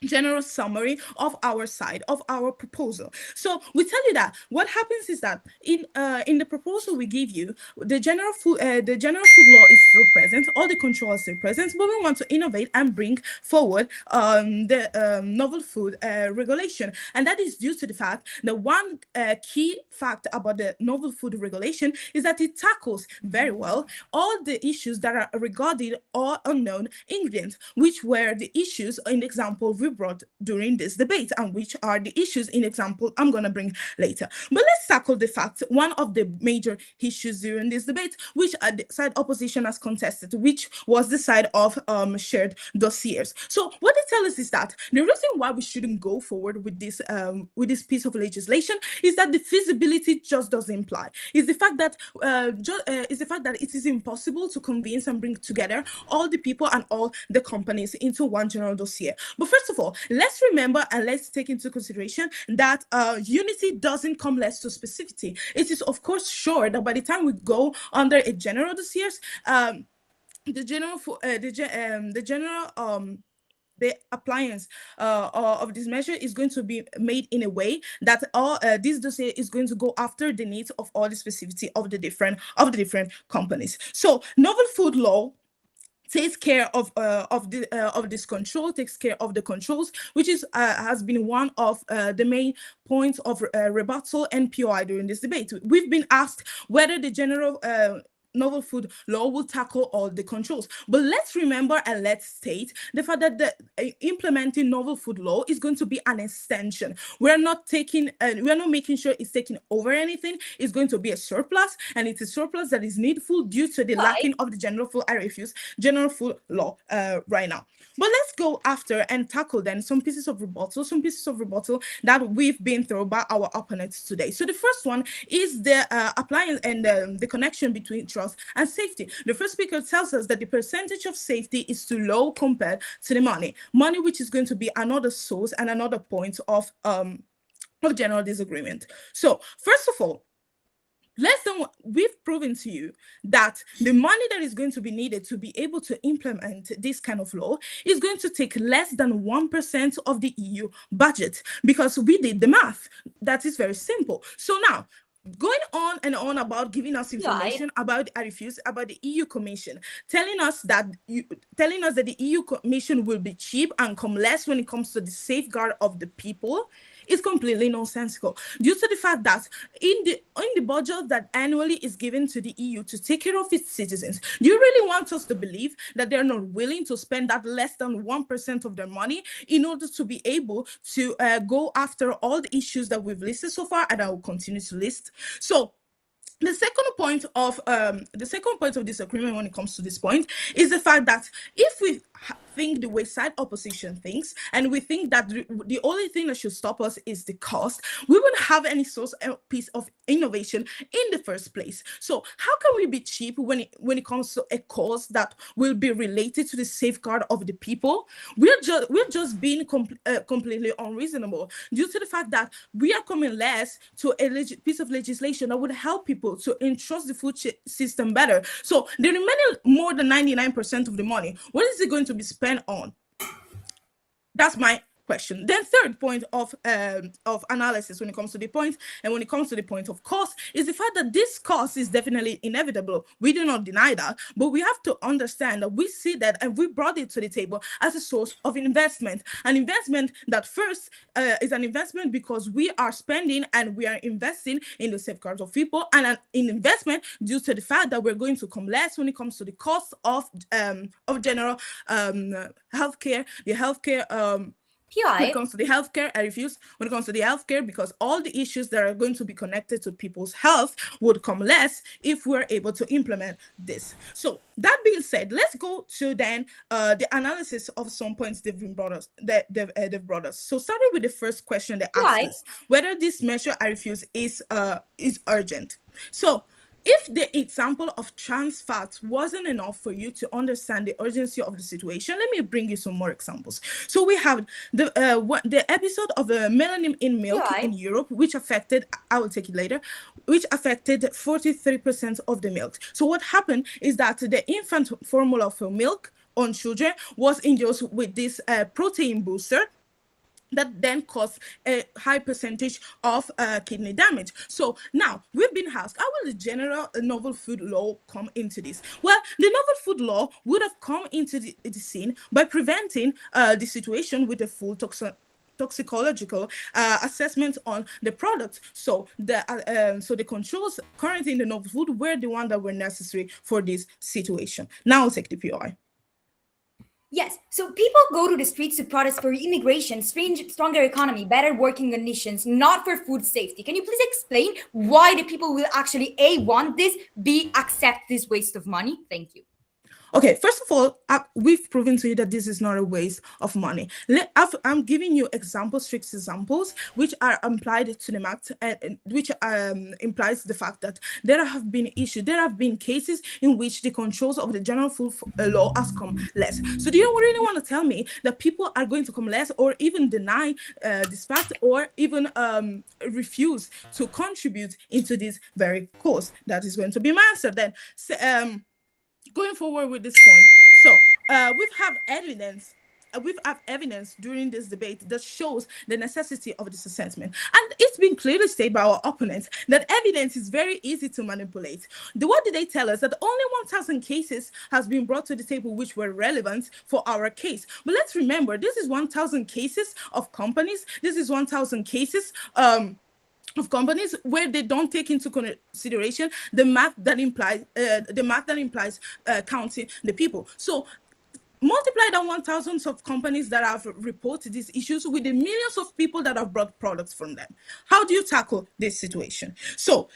general summary of our side of our proposal. So we tell you that what happens is that in the proposal we give you, the general food law is still present, all the controls are still present, but we want to innovate and bring forward the novel food regulation, and that is due to the fact that one key fact about the novel food regulation is that it tackles very well all the issues that are regarding all unknown ingredients, which were the issues in the example we brought during this debate and which are the issues in example I'm going to bring later. But let's tackle the fact, one of the major issues during this debate, which the side opposition has contested, which was the side of shared dossiers. So what they tell us is that the reason why we shouldn't go forward with this piece of legislation is that the feasibility just doesn't imply. Is the fact that it is impossible to convince and bring together all the people and all the companies into one general dossier. But first of all, let's remember and let's take into consideration that unity doesn't come less to specificity. It is of course sure that by the time we go under a general dossiers, the appliance of this measure is going to be made in a way that all this dossier is going to go after the needs of all the specificity of the different companies. So novel food law takes care of this control, takes care of the controls, which is has been one of the main points of rebuttal and POI during this debate. We've been asked whether the general novel food law will tackle all the controls. But let's remember and let's state the fact that the implementing novel food law is going to be an extension. We're not making sure it's taking over anything. It's going to be a surplus, and it's a surplus that is needful due to the lacking of the general food law right now. But let's go after and tackle then some pieces of rebuttal that we've been through by our opponents today. So the first one is the appliance and the connection between trust and safety. The first speaker tells us that the percentage of safety is too low compared to the money, which is going to be another source and another point of general disagreement. So first of all, we've proven to you that the money that is going to be needed to be able to implement this kind of law is going to take less than 1% of the EU budget, because we did the math. That is very simple. So now, going on and on about giving us information about the EU Commission, telling us that the EU Commission will be cheap and come less when it comes to the safeguard of the people, is completely nonsensical, due to the fact that in the budget that annually is given to the EU to take care of its citizens, do you really want us to believe that they're not willing to spend that less than 1% of their money in order to be able to go after all the issues that we've listed so far, and I will continue to list? So the second point of disagreement when it comes to this point is the fact that if we think the way side opposition thinks, and we think that the only thing that should stop us is the cost, we wouldn't have any source piece of innovation in the first place. So how can we be cheap when it comes to a cause that will be related to the safeguard of the people? We're just being completely unreasonable, due to the fact that we are coming less to a piece of legislation that would help people to entrust the food system better. So the remaining more than 99% of the money, what is it going to be spent on? That's my question. Then third point of analysis when it comes to the point, and when it comes to the point of cost, is the fact that this cost is definitely inevitable. We do not deny that, but we have to understand that we see that, and we brought it to the table as a source of investment. An investment that first is an investment because we are spending and we are investing in the safeguards of people, and an investment due to the fact that we're going to come less when it comes to the cost of general healthcare, the healthcare when it comes to the healthcare, I refuse. When it comes to the healthcare, because all the issues that are going to be connected to people's health would come less if we're able to implement this. So that being said, let's go to then the analysis of some points they've brought us. So starting with the first question they asked us, whether this measure I refuse is urgent. So if the example of trans fats wasn't enough for you to understand the urgency of the situation, let me bring you some more examples. So we have the episode of melanin in milk in Europe, which affected, I will take it later, which affected 43% of the milk. So what happened is that the infant formula for milk on children was induced with this protein booster that then caused a high percentage of kidney damage. So now we've been asked, how will the general novel food law come into this? Well, the novel food law would have come into the scene by preventing the situation with a full toxicological assessment on the product. So the controls currently in the novel food were the ones that were necessary for this situation. Now I'll take the POI. Yes, so people go to the streets to protest for immigration, stronger economy, better working conditions, not for food safety. Can you please explain why the people will actually A, want this, B, accept this waste of money? Thank you. Okay, first of all, we've proven to you that this is not a waste of money. I'm giving you strict examples, which are applied to the math, and which implies the fact that there have been cases in which the controls of the general food law has come less. So do you really want to tell me that people are going to come less, or even deny this fact, or even refuse to contribute into this very cause? That is going to be my answer then. Going forward with this point, so we've have evidence during this debate that shows the necessity of this assessment, and it's been clearly stated by our opponents that evidence is very easy to manipulate. What did they tell us? That only 1,000 cases has been brought to the table which were relevant for our case. But let's remember, this is 1,000 cases of companies. This is 1,000 cases of companies where they don't take into consideration the math that implies counting the people. So multiply that 1,000 of companies that have reported these issues with the millions of people that have brought products from them. How do you tackle this situation? So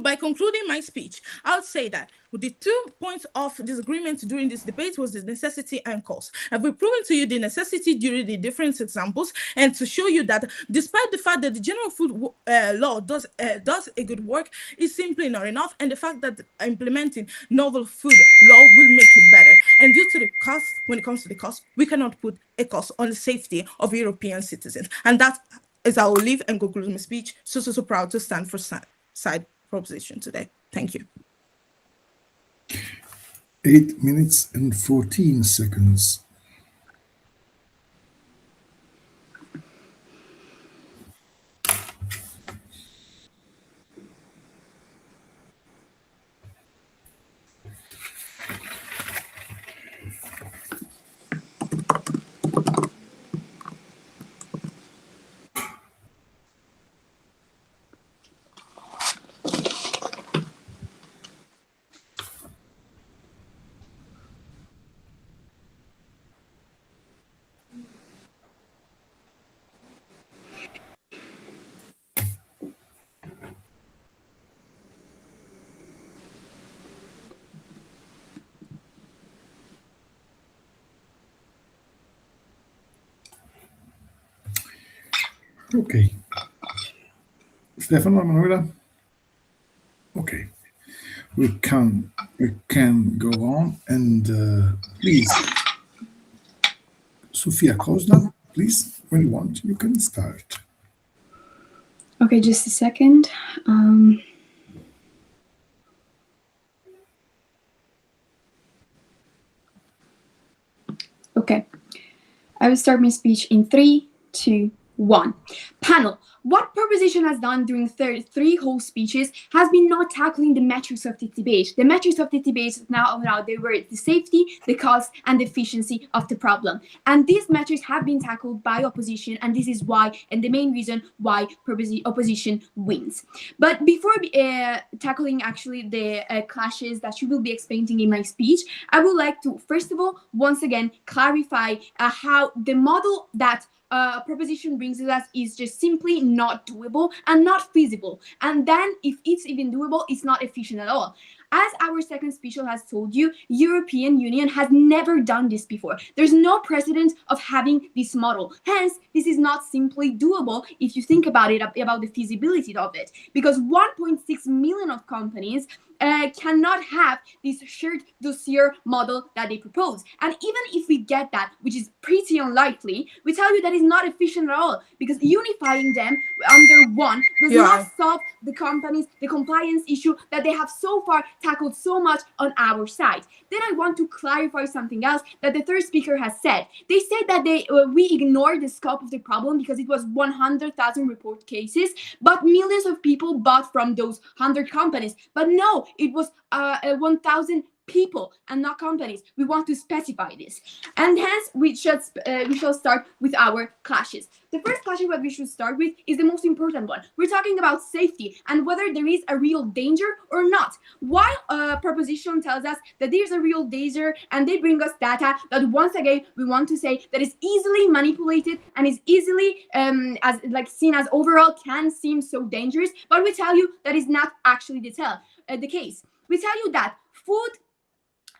by concluding my speech, I'll say that the 2 points of disagreement during this debate was the necessity and cost. I've proven to you the necessity during the different examples, and to show you that despite the fact that the general food law does a good work, is simply not enough, and the fact that implementing novel food law will make it better. And due to the cost, when it comes to the cost, we cannot put a cost on the safety of European citizens. And that is how I will leave and conclude my speech. So proud to stand for side proposition today. Thank you. 8 minutes and 14 seconds. Okay. Stefano, Emanuela? Okay. We can go on, and please, Sofia Kozna, please, when you want, you can start. Okay, just a second. Okay, I will start my speech in 3, 2, 1. Panel, what proposition has done during three whole speeches has been not tackling the metrics of the debate. The metrics of the debate now they were the safety, the cost, and the efficiency of the problem. And these metrics have been tackled by opposition, and this is why, and the main reason why opposition wins. But before tackling actually the clashes that you will be explaining in my speech, I would like to, first of all, once again, clarify how the model that proposition brings us is just simply not doable and not feasible. And then if it's even doable, it's not efficient at all. As our second speaker has told you, European Union has never done this before. There's no precedent of having this model. Hence, this is not simply doable if you think about it, about the feasibility of it. Because 1.6 million of companies cannot have this shared dossier model that they propose. And even if we get that, which is pretty unlikely, we tell you that is not efficient at all, because unifying them under one does not solve the companies, the compliance issue that they have so far tackled so much on our side. Then I want to clarify something else that the third speaker has said. They said that we ignored the scope of the problem because it was 100,000 report cases, but millions of people bought from those 100 companies. But no, it was 1,000 people and not companies. We want to specify this, and hence we shall start with our clashes. The first clash that we should start with is the most important one. We're talking about safety and whether there is a real danger or not. While proposition tells us that there's a real danger, and they bring us data that once again we want to say that is easily manipulated and is easily as like seen as overall can seem so dangerous, but we tell you that is not actually the case. We tell you that food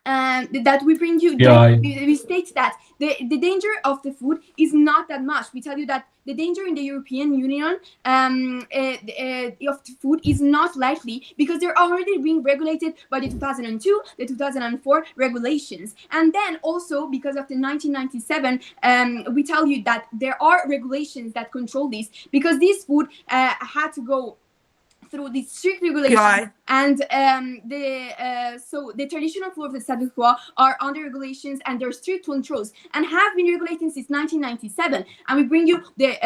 that we bring you, we state that the danger of the food is not that much. We tell you that the danger in the European Union of the food is not likely because they're already being regulated by the 2002, the 2004 regulations. And then also because of the 1997, we tell you that there are regulations that control this, because this food had to go through these strict regulations, and so the traditional food of the status quo are under regulations, and there are strict controls and have been regulated since 1997. And we bring you the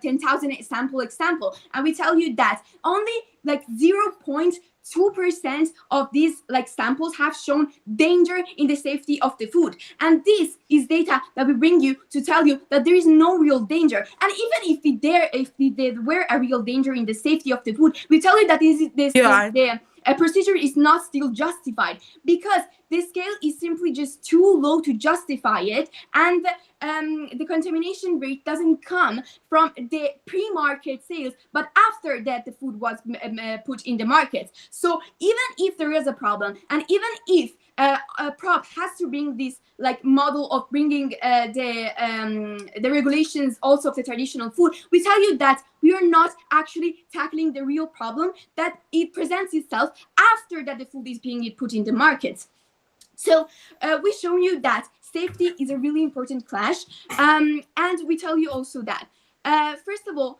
10,000 example, and we tell you that only like 0.2% of these like samples have shown danger in the safety of the food, and this is data that we bring you to tell you that there is no real danger. And even if there were a real danger in the safety of the food, we tell you that the procedure is not still justified, because the scale is simply just too low to justify it, and the contamination rate doesn't come from the pre-market sales, but after that the food was put in the market. So even if there is a problem, and even if a prop has to bring this like model of bringing the regulations also of the traditional food, we tell you that we are not actually tackling the real problem, that it presents itself after that the food is being put in the market. So we show you that safety is a really important clash, and we tell you also that first of all,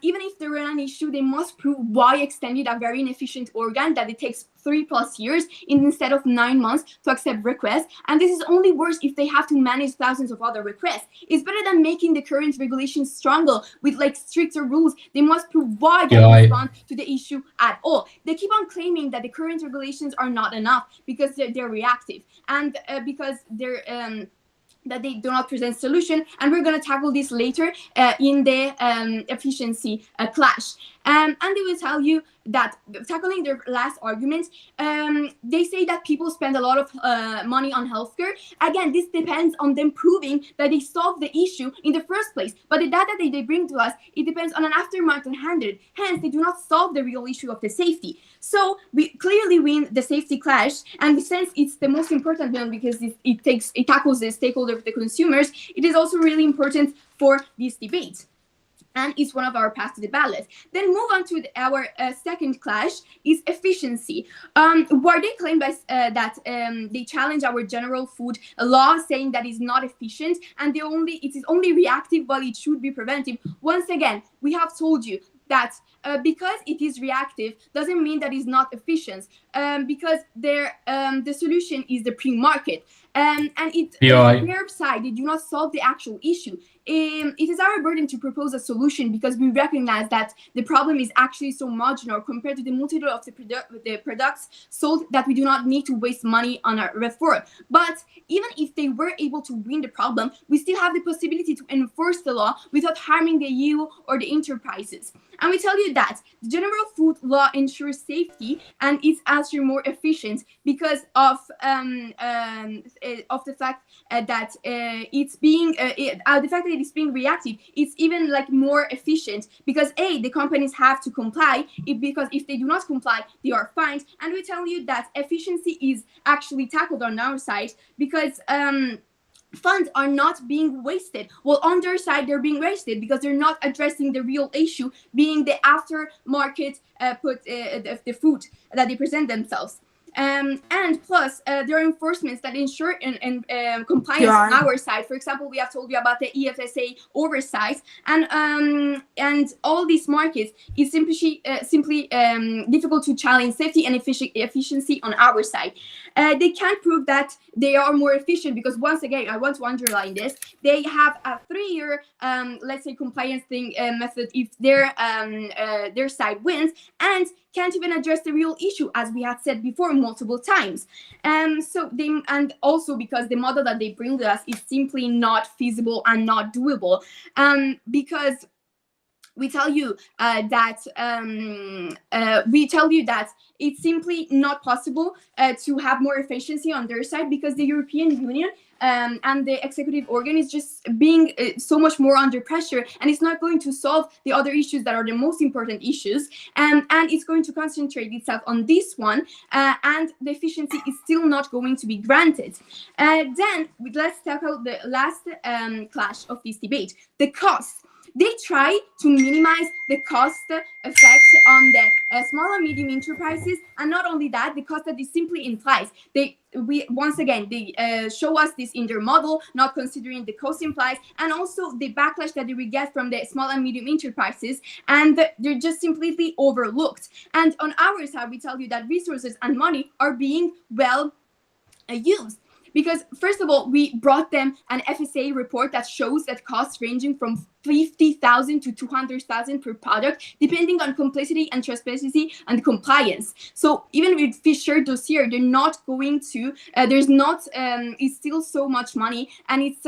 even if there were an issue, they must prove why extended a very inefficient organ that it takes 3+ years instead of 9 months to accept requests. And this is only worse if they have to manage thousands of other requests. It's better than making the current regulations stronger with like stricter rules. They must prove why they respond to the issue at all. They keep on claiming that the current regulations are not enough because they're reactive, and because they're that they do not present solution, and we're going to tackle this later in the efficiency clash. And they will tell you that, tackling their last argument, they say that people spend a lot of money on healthcare. Again, this depends on them proving that they solved the issue in the first place. But the data that they bring to us, it depends on an aftermarket handle. Hence, they do not solve the real issue of the safety. So we clearly win the safety clash, and since it's the most important one because it tackles the stakeholder of the consumers, it is also really important for this debate. And it's one of our paths to the ballot. Then move on to our second clash is efficiency. Where they claim that they challenge our general food law, saying that it's not efficient and it is only reactive while it should be preventive. Once again, we have told you that because it is reactive doesn't mean that it's not efficient, because the solution is the pre-market. And their side, they do not solve the actual issue. It is our burden to propose a solution because we recognize that the problem is actually so marginal compared to the multitude of the products sold that we do not need to waste money on a reform. But even if they were able to win the problem, we still have the possibility to enforce the law without harming the EU or the enterprises. And we tell you that the general food law ensures safety and is actually more efficient because of the fact that it's being the fact that it's being reactive. It's even like more efficient because the companies have to comply, because if they do not comply, they are fined. And we tell you that efficiency is actually tackled on our side because funds are not being wasted. Well, on their side, they're being wasted because they're not addressing the real issue, being the aftermarket the food that they present themselves. And plus, there are enforcements that ensure compliance on our side. For example, we have told you about the EFSA oversight, and all these markets is simply difficult to challenge safety and efficiency on our side. They can't prove that they are more efficient because, once again, I want to underline this: they have a 3-year, let's say, compliance method if their side wins, and can't even address the real issue, as we had said before multiple times. And also because the model that they bring to us is simply not feasible and not doable, because we tell you that it's simply not possible to have more efficiency on their side, because the European Union and the executive organ is just being so much more under pressure, and it's not going to solve the other issues that are the most important issues, and it's going to concentrate itself on this one, and the efficiency is still not going to be granted. Then let's tackle the last clash of this debate, the cost. They try to minimize the cost effect on the small and medium enterprises, and not only that, the cost that it simply implies. They show us this in their model, not considering the cost implies, and also the backlash that they will get from the small and medium enterprises, and they're just completely overlooked. And on our side, we tell you that resources and money are being well used. Because first of all, we brought them an FSA report that shows that costs ranging from 50,000 to 200,000 per product, depending on complexity and transparency and compliance. So even with Fisher dossier, they're not going to, it's still so much money, and it's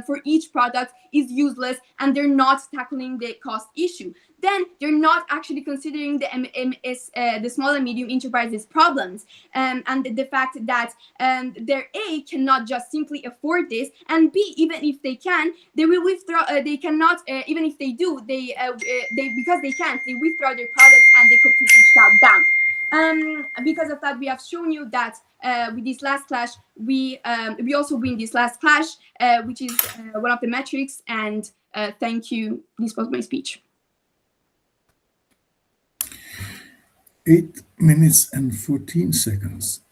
for each product is useless, and they're not tackling the cost issue. Then they're not actually considering the small and medium enterprises problems, and the fact that their A cannot just simply afford this, and B, even if they can, they will withdraw. They cannot, even if they do, they because they can't, they withdraw their products and they completely shut down. Because of that, we have shown you that with this last clash, we also win this last clash, which is one of the metrics. And thank you. This was my speech. 8 minutes and 14 seconds.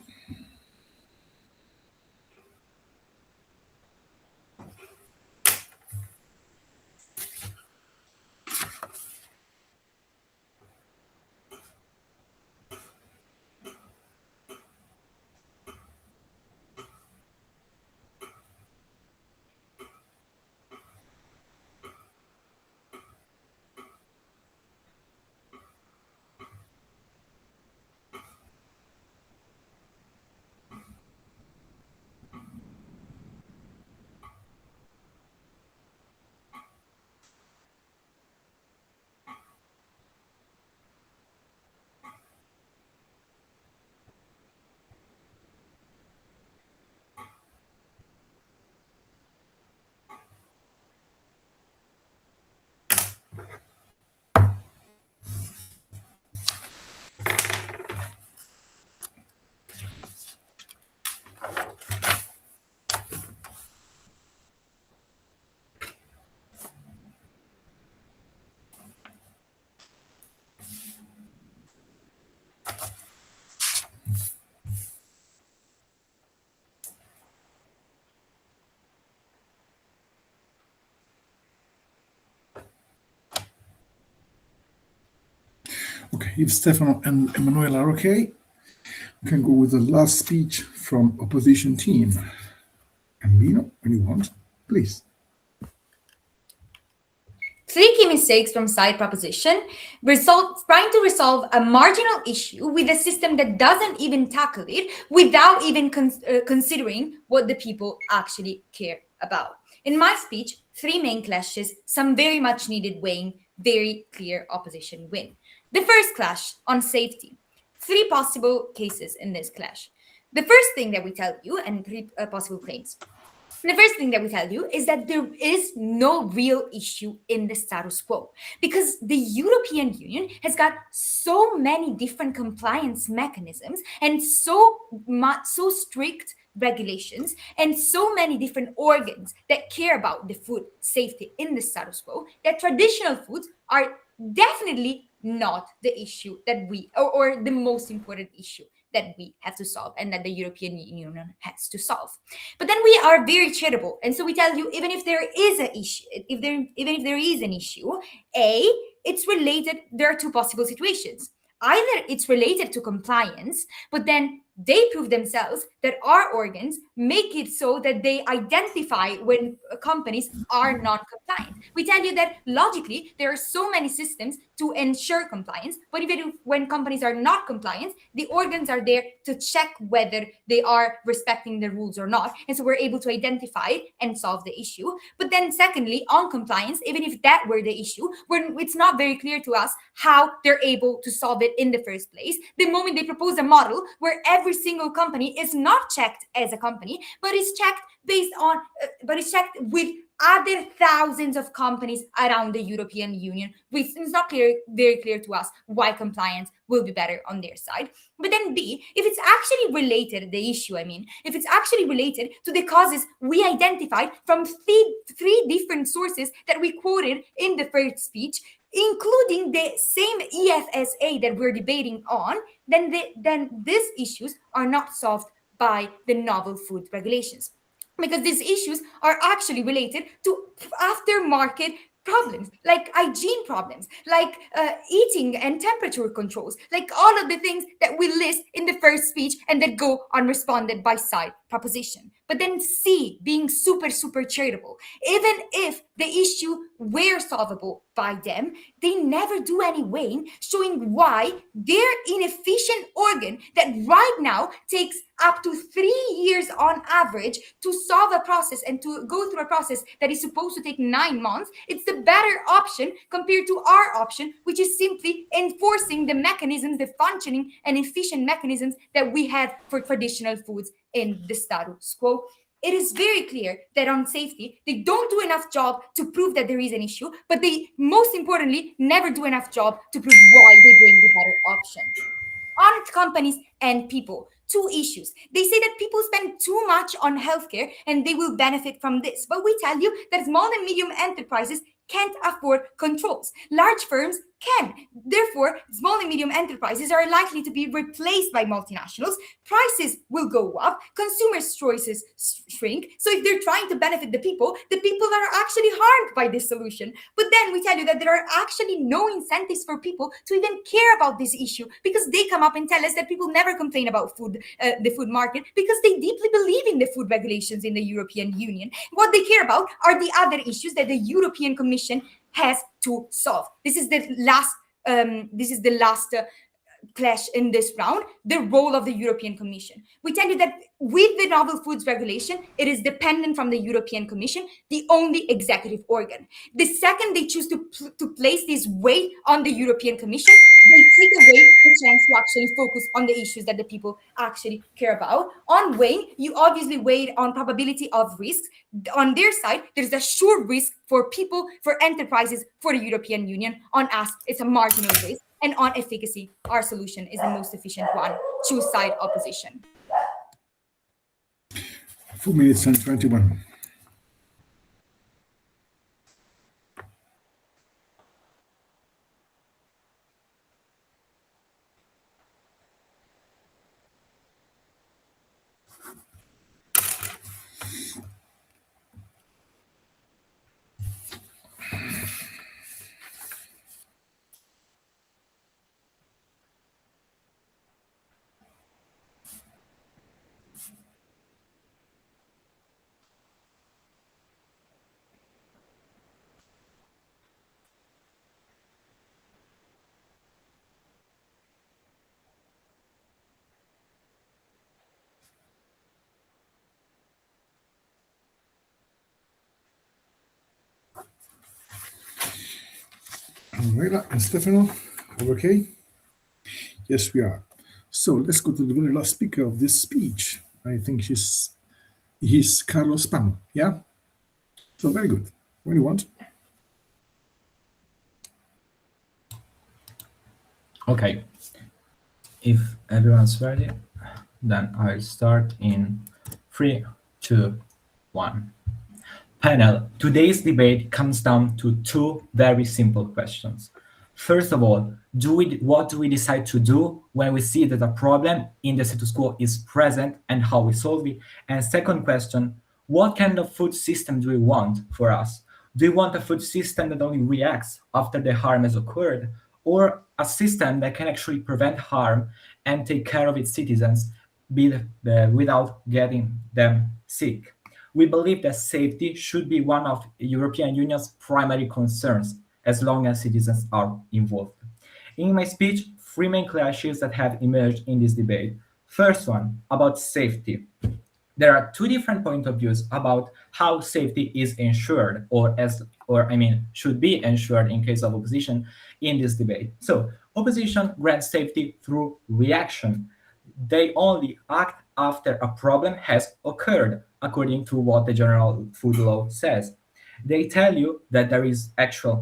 Okay, if Stefano and Emanuela are okay, we can go with the last speech from opposition team. Ambino, when you want, please. 3 key mistakes from side proposition: trying to resolve a marginal issue with a system that doesn't even tackle it, without even considering what the people actually care about. In my speech, 3 main clashes, some very much needed weighing, very clear opposition win. The first clash on safety. 3 possible cases in this clash. The first thing that we tell you, and 3 possible claims. The first thing that we tell you is that there is no real issue in the status quo, because the European Union has got so many different compliance mechanisms and so strict regulations and so many different organs that care about the food safety in the status quo, that traditional foods are definitely not the issue that we, or the most important issue that we have to solve and that the European Union has to solve. But then we are very charitable, and so we tell you, even if there is an issue, even if there is an issue, it's related. There are 2 possible situations. Either it's related to compliance, but then they prove themselves that our organs make it so that they identify when companies are not compliant. We tell you that logically there are so many systems to ensure compliance, but even when companies are not compliant, the organs are there to check whether they are respecting the rules or not. And so we're able to identify and solve the issue. But then secondly, on compliance, even if that were the issue, it's not very clear to us how they're able to solve it in the first place. The moment they propose a model where every single company is not checked as a company, but is checked based on, but is checked with other thousands of companies around the European Union, which is not very clear to us why compliance will be better on their side. But then B, if it's actually related, the issue, if it's actually related to the causes we identified from three different sources that we quoted in the first speech, including the same EFSA that we're debating on, then these issues are not solved by the novel food regulations. Because these issues are actually related to aftermarket problems, like hygiene problems, like eating and temperature controls, like all of the things that we list in the first speech and that go unresponded by side proposition. But then C, being super charitable, even if the issue were solvable by them, they never do any weighing showing why their inefficient organ that right now takes up to 3 years on average to solve a process and to go through a process that is supposed to take 9 months, it's the better option compared to our option, which is simply enforcing the mechanisms, the functioning and efficient mechanisms that we have for traditional foods in the status quo. It is very clear that on safety, they don't do enough job to prove that there is an issue, but they, most importantly, never do enough job to prove why they bring the better option. On companies and people, 2 issues. They say that people spend too much on healthcare and they will benefit from this. But we tell you that small and medium enterprises can't afford controls. Large firms can. Therefore, small and medium enterprises are likely to be replaced by multinationals. Prices will go up. Consumers' choices shrink. So if they're trying to benefit the people are actually harmed by this solution. But then we tell you that there are actually no incentives for people to even care about this issue, because they come up and tell us that people never complain about food, the food market, because they deeply believe in the food regulations in the European Union. What they care about are the other issues that the European Commission has to solve. This is the last clash in this round, the role of the European Commission. We tell you that with the novel foods regulation, it is dependent from the European Commission, the only executive organ. The second they choose to place this weight on the European Commission, they take away the chance to actually focus on the issues that the people actually care about. On weighing, you obviously weighed on probability of risks. On their side, there's a sure risk for people, for enterprises, for the European Union. On us, it's a marginal risk. And on efficacy, our solution is the most efficient one. Choose side opposition. 4 minutes and 21. Manuela and Stefano, are we okay? Yes, we are. So let's go to the very last speaker of this speech. I think he's Carlos Pano, yeah? So very good. When you want. Okay. If everyone's ready, then I'll start in 3, 2, 1. Panel, today's debate comes down to 2 very simple questions. First of all, what do we decide to do when we see that a problem in the status quo is present, and how we solve it? And second question, what kind of food system do we want for us? Do we want a food system that only reacts after the harm has occurred, or a system that can actually prevent harm and take care of its citizens without getting them sick. We believe that safety should be one of European Union's primary concerns as long as citizens are involved. In my speech, three main clashes that have emerged in this debate. First one, about safety. There are two different point of views about how safety is ensured should be ensured in case of opposition in this debate. So opposition grants safety through reaction. They only act after a problem has occurred, according to what the general food law says. They tell you that there is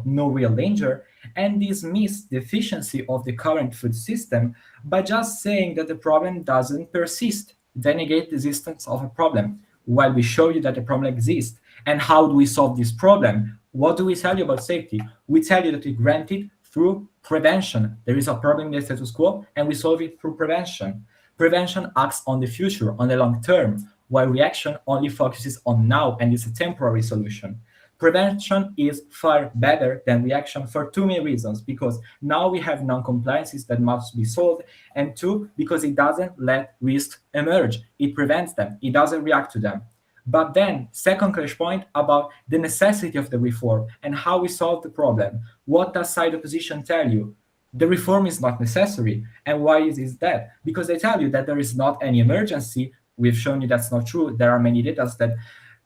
no real danger and dismiss the efficiency of the current food system by just saying that the problem doesn't persist. They negate the existence of a problem while we show you that the problem exists. And how do we solve this problem? What do we tell you about safety? We tell you that we grant it through prevention. There is a problem in the status quo and we solve it through prevention. Prevention acts on the future, on the long term, while reaction only focuses on now and is a temporary solution. Prevention is far better than reaction for two main reasons, because now we have non-compliances that must be solved, and two, because it doesn't let risks emerge. It prevents them. It doesn't react to them. But then, second clash point about the necessity of the reform and how we solve the problem. What does side opposition tell you? The reform is not necessary. And why is that? Because they tell you that there is not any emergency. We've shown you that's not true. There are many data that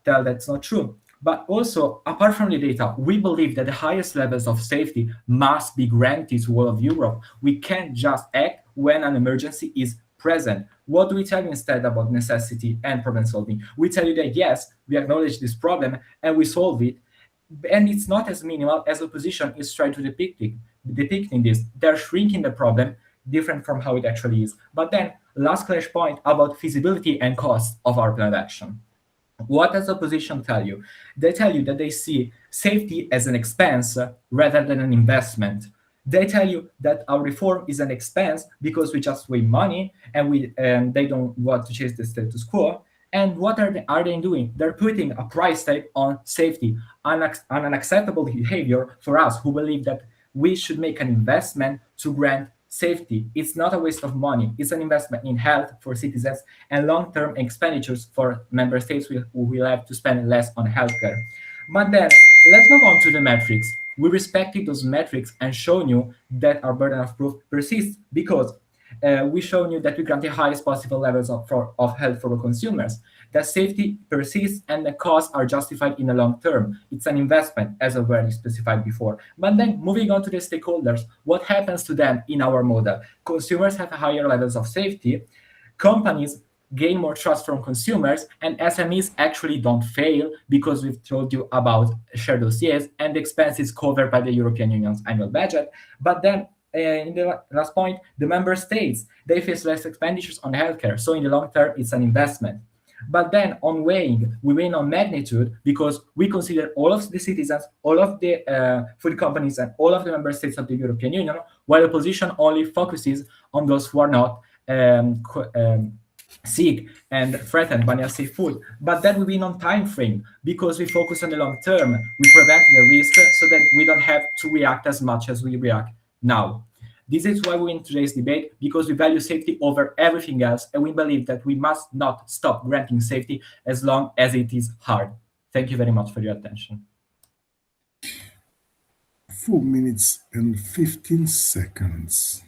tell that's not true. But also, apart from the data, we believe that the highest levels of safety must be granted to all of Europe. We can't just act when an emergency is present. What do we tell you instead about necessity and problem solving? We tell you that yes, we acknowledge this problem and we solve it. And it's not as minimal as opposition is trying to depicting this. They're shrinking the problem, different from how it actually is. But then, last clash point about feasibility and cost of our plan of action. What does opposition tell you? They tell you that they see safety as an expense rather than an investment. They tell you that our reform is an expense because we just waste money and they don't want to change the status quo. And what are they doing? They're putting a price tag on safety, an unacceptable behavior for us who believe that we should make an investment to grant safety. It's not a waste of money. It's an investment in health for citizens and long-term expenditures for member states who will have to spend less on healthcare. But then, let's move on to the metrics. We respected those metrics and shown you that our burden of proof persists because we shown you that we grant the highest possible levels of health for consumers, that safety persists and the costs are justified in the long term. It's an investment, as already specified before. But then moving on to the stakeholders, what happens to them in our model? Consumers have higher levels of safety, companies gain more trust from consumers, and SMEs actually don't fail because we've told you about shared dossiers and the expenses covered by the European Union's annual budget. But then in the last point, the member states, they face less expenditures on healthcare. So in the long term, it's an investment. But then on weighing, we win on magnitude because we consider all of the citizens, all of the food companies, and all of the member states of the European Union, while opposition only focuses on those who are not sick and threatened by unsafe food. But then we win on time frame because we focus on the long term. We prevent the risk so that we don't have to react as much as we react now. This is why we win today's debate, because we value safety over everything else, and we believe that we must not stop granting safety as long as it is hard. Thank you very much for your attention. 4 minutes and 15 seconds.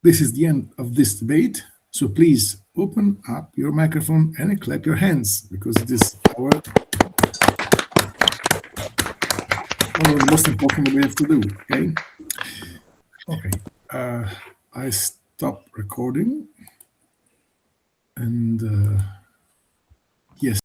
This is the end of this debate. So please open up your microphone and clap your hands, because it is one of the most important we have to do. Okay. I stop recording and yes.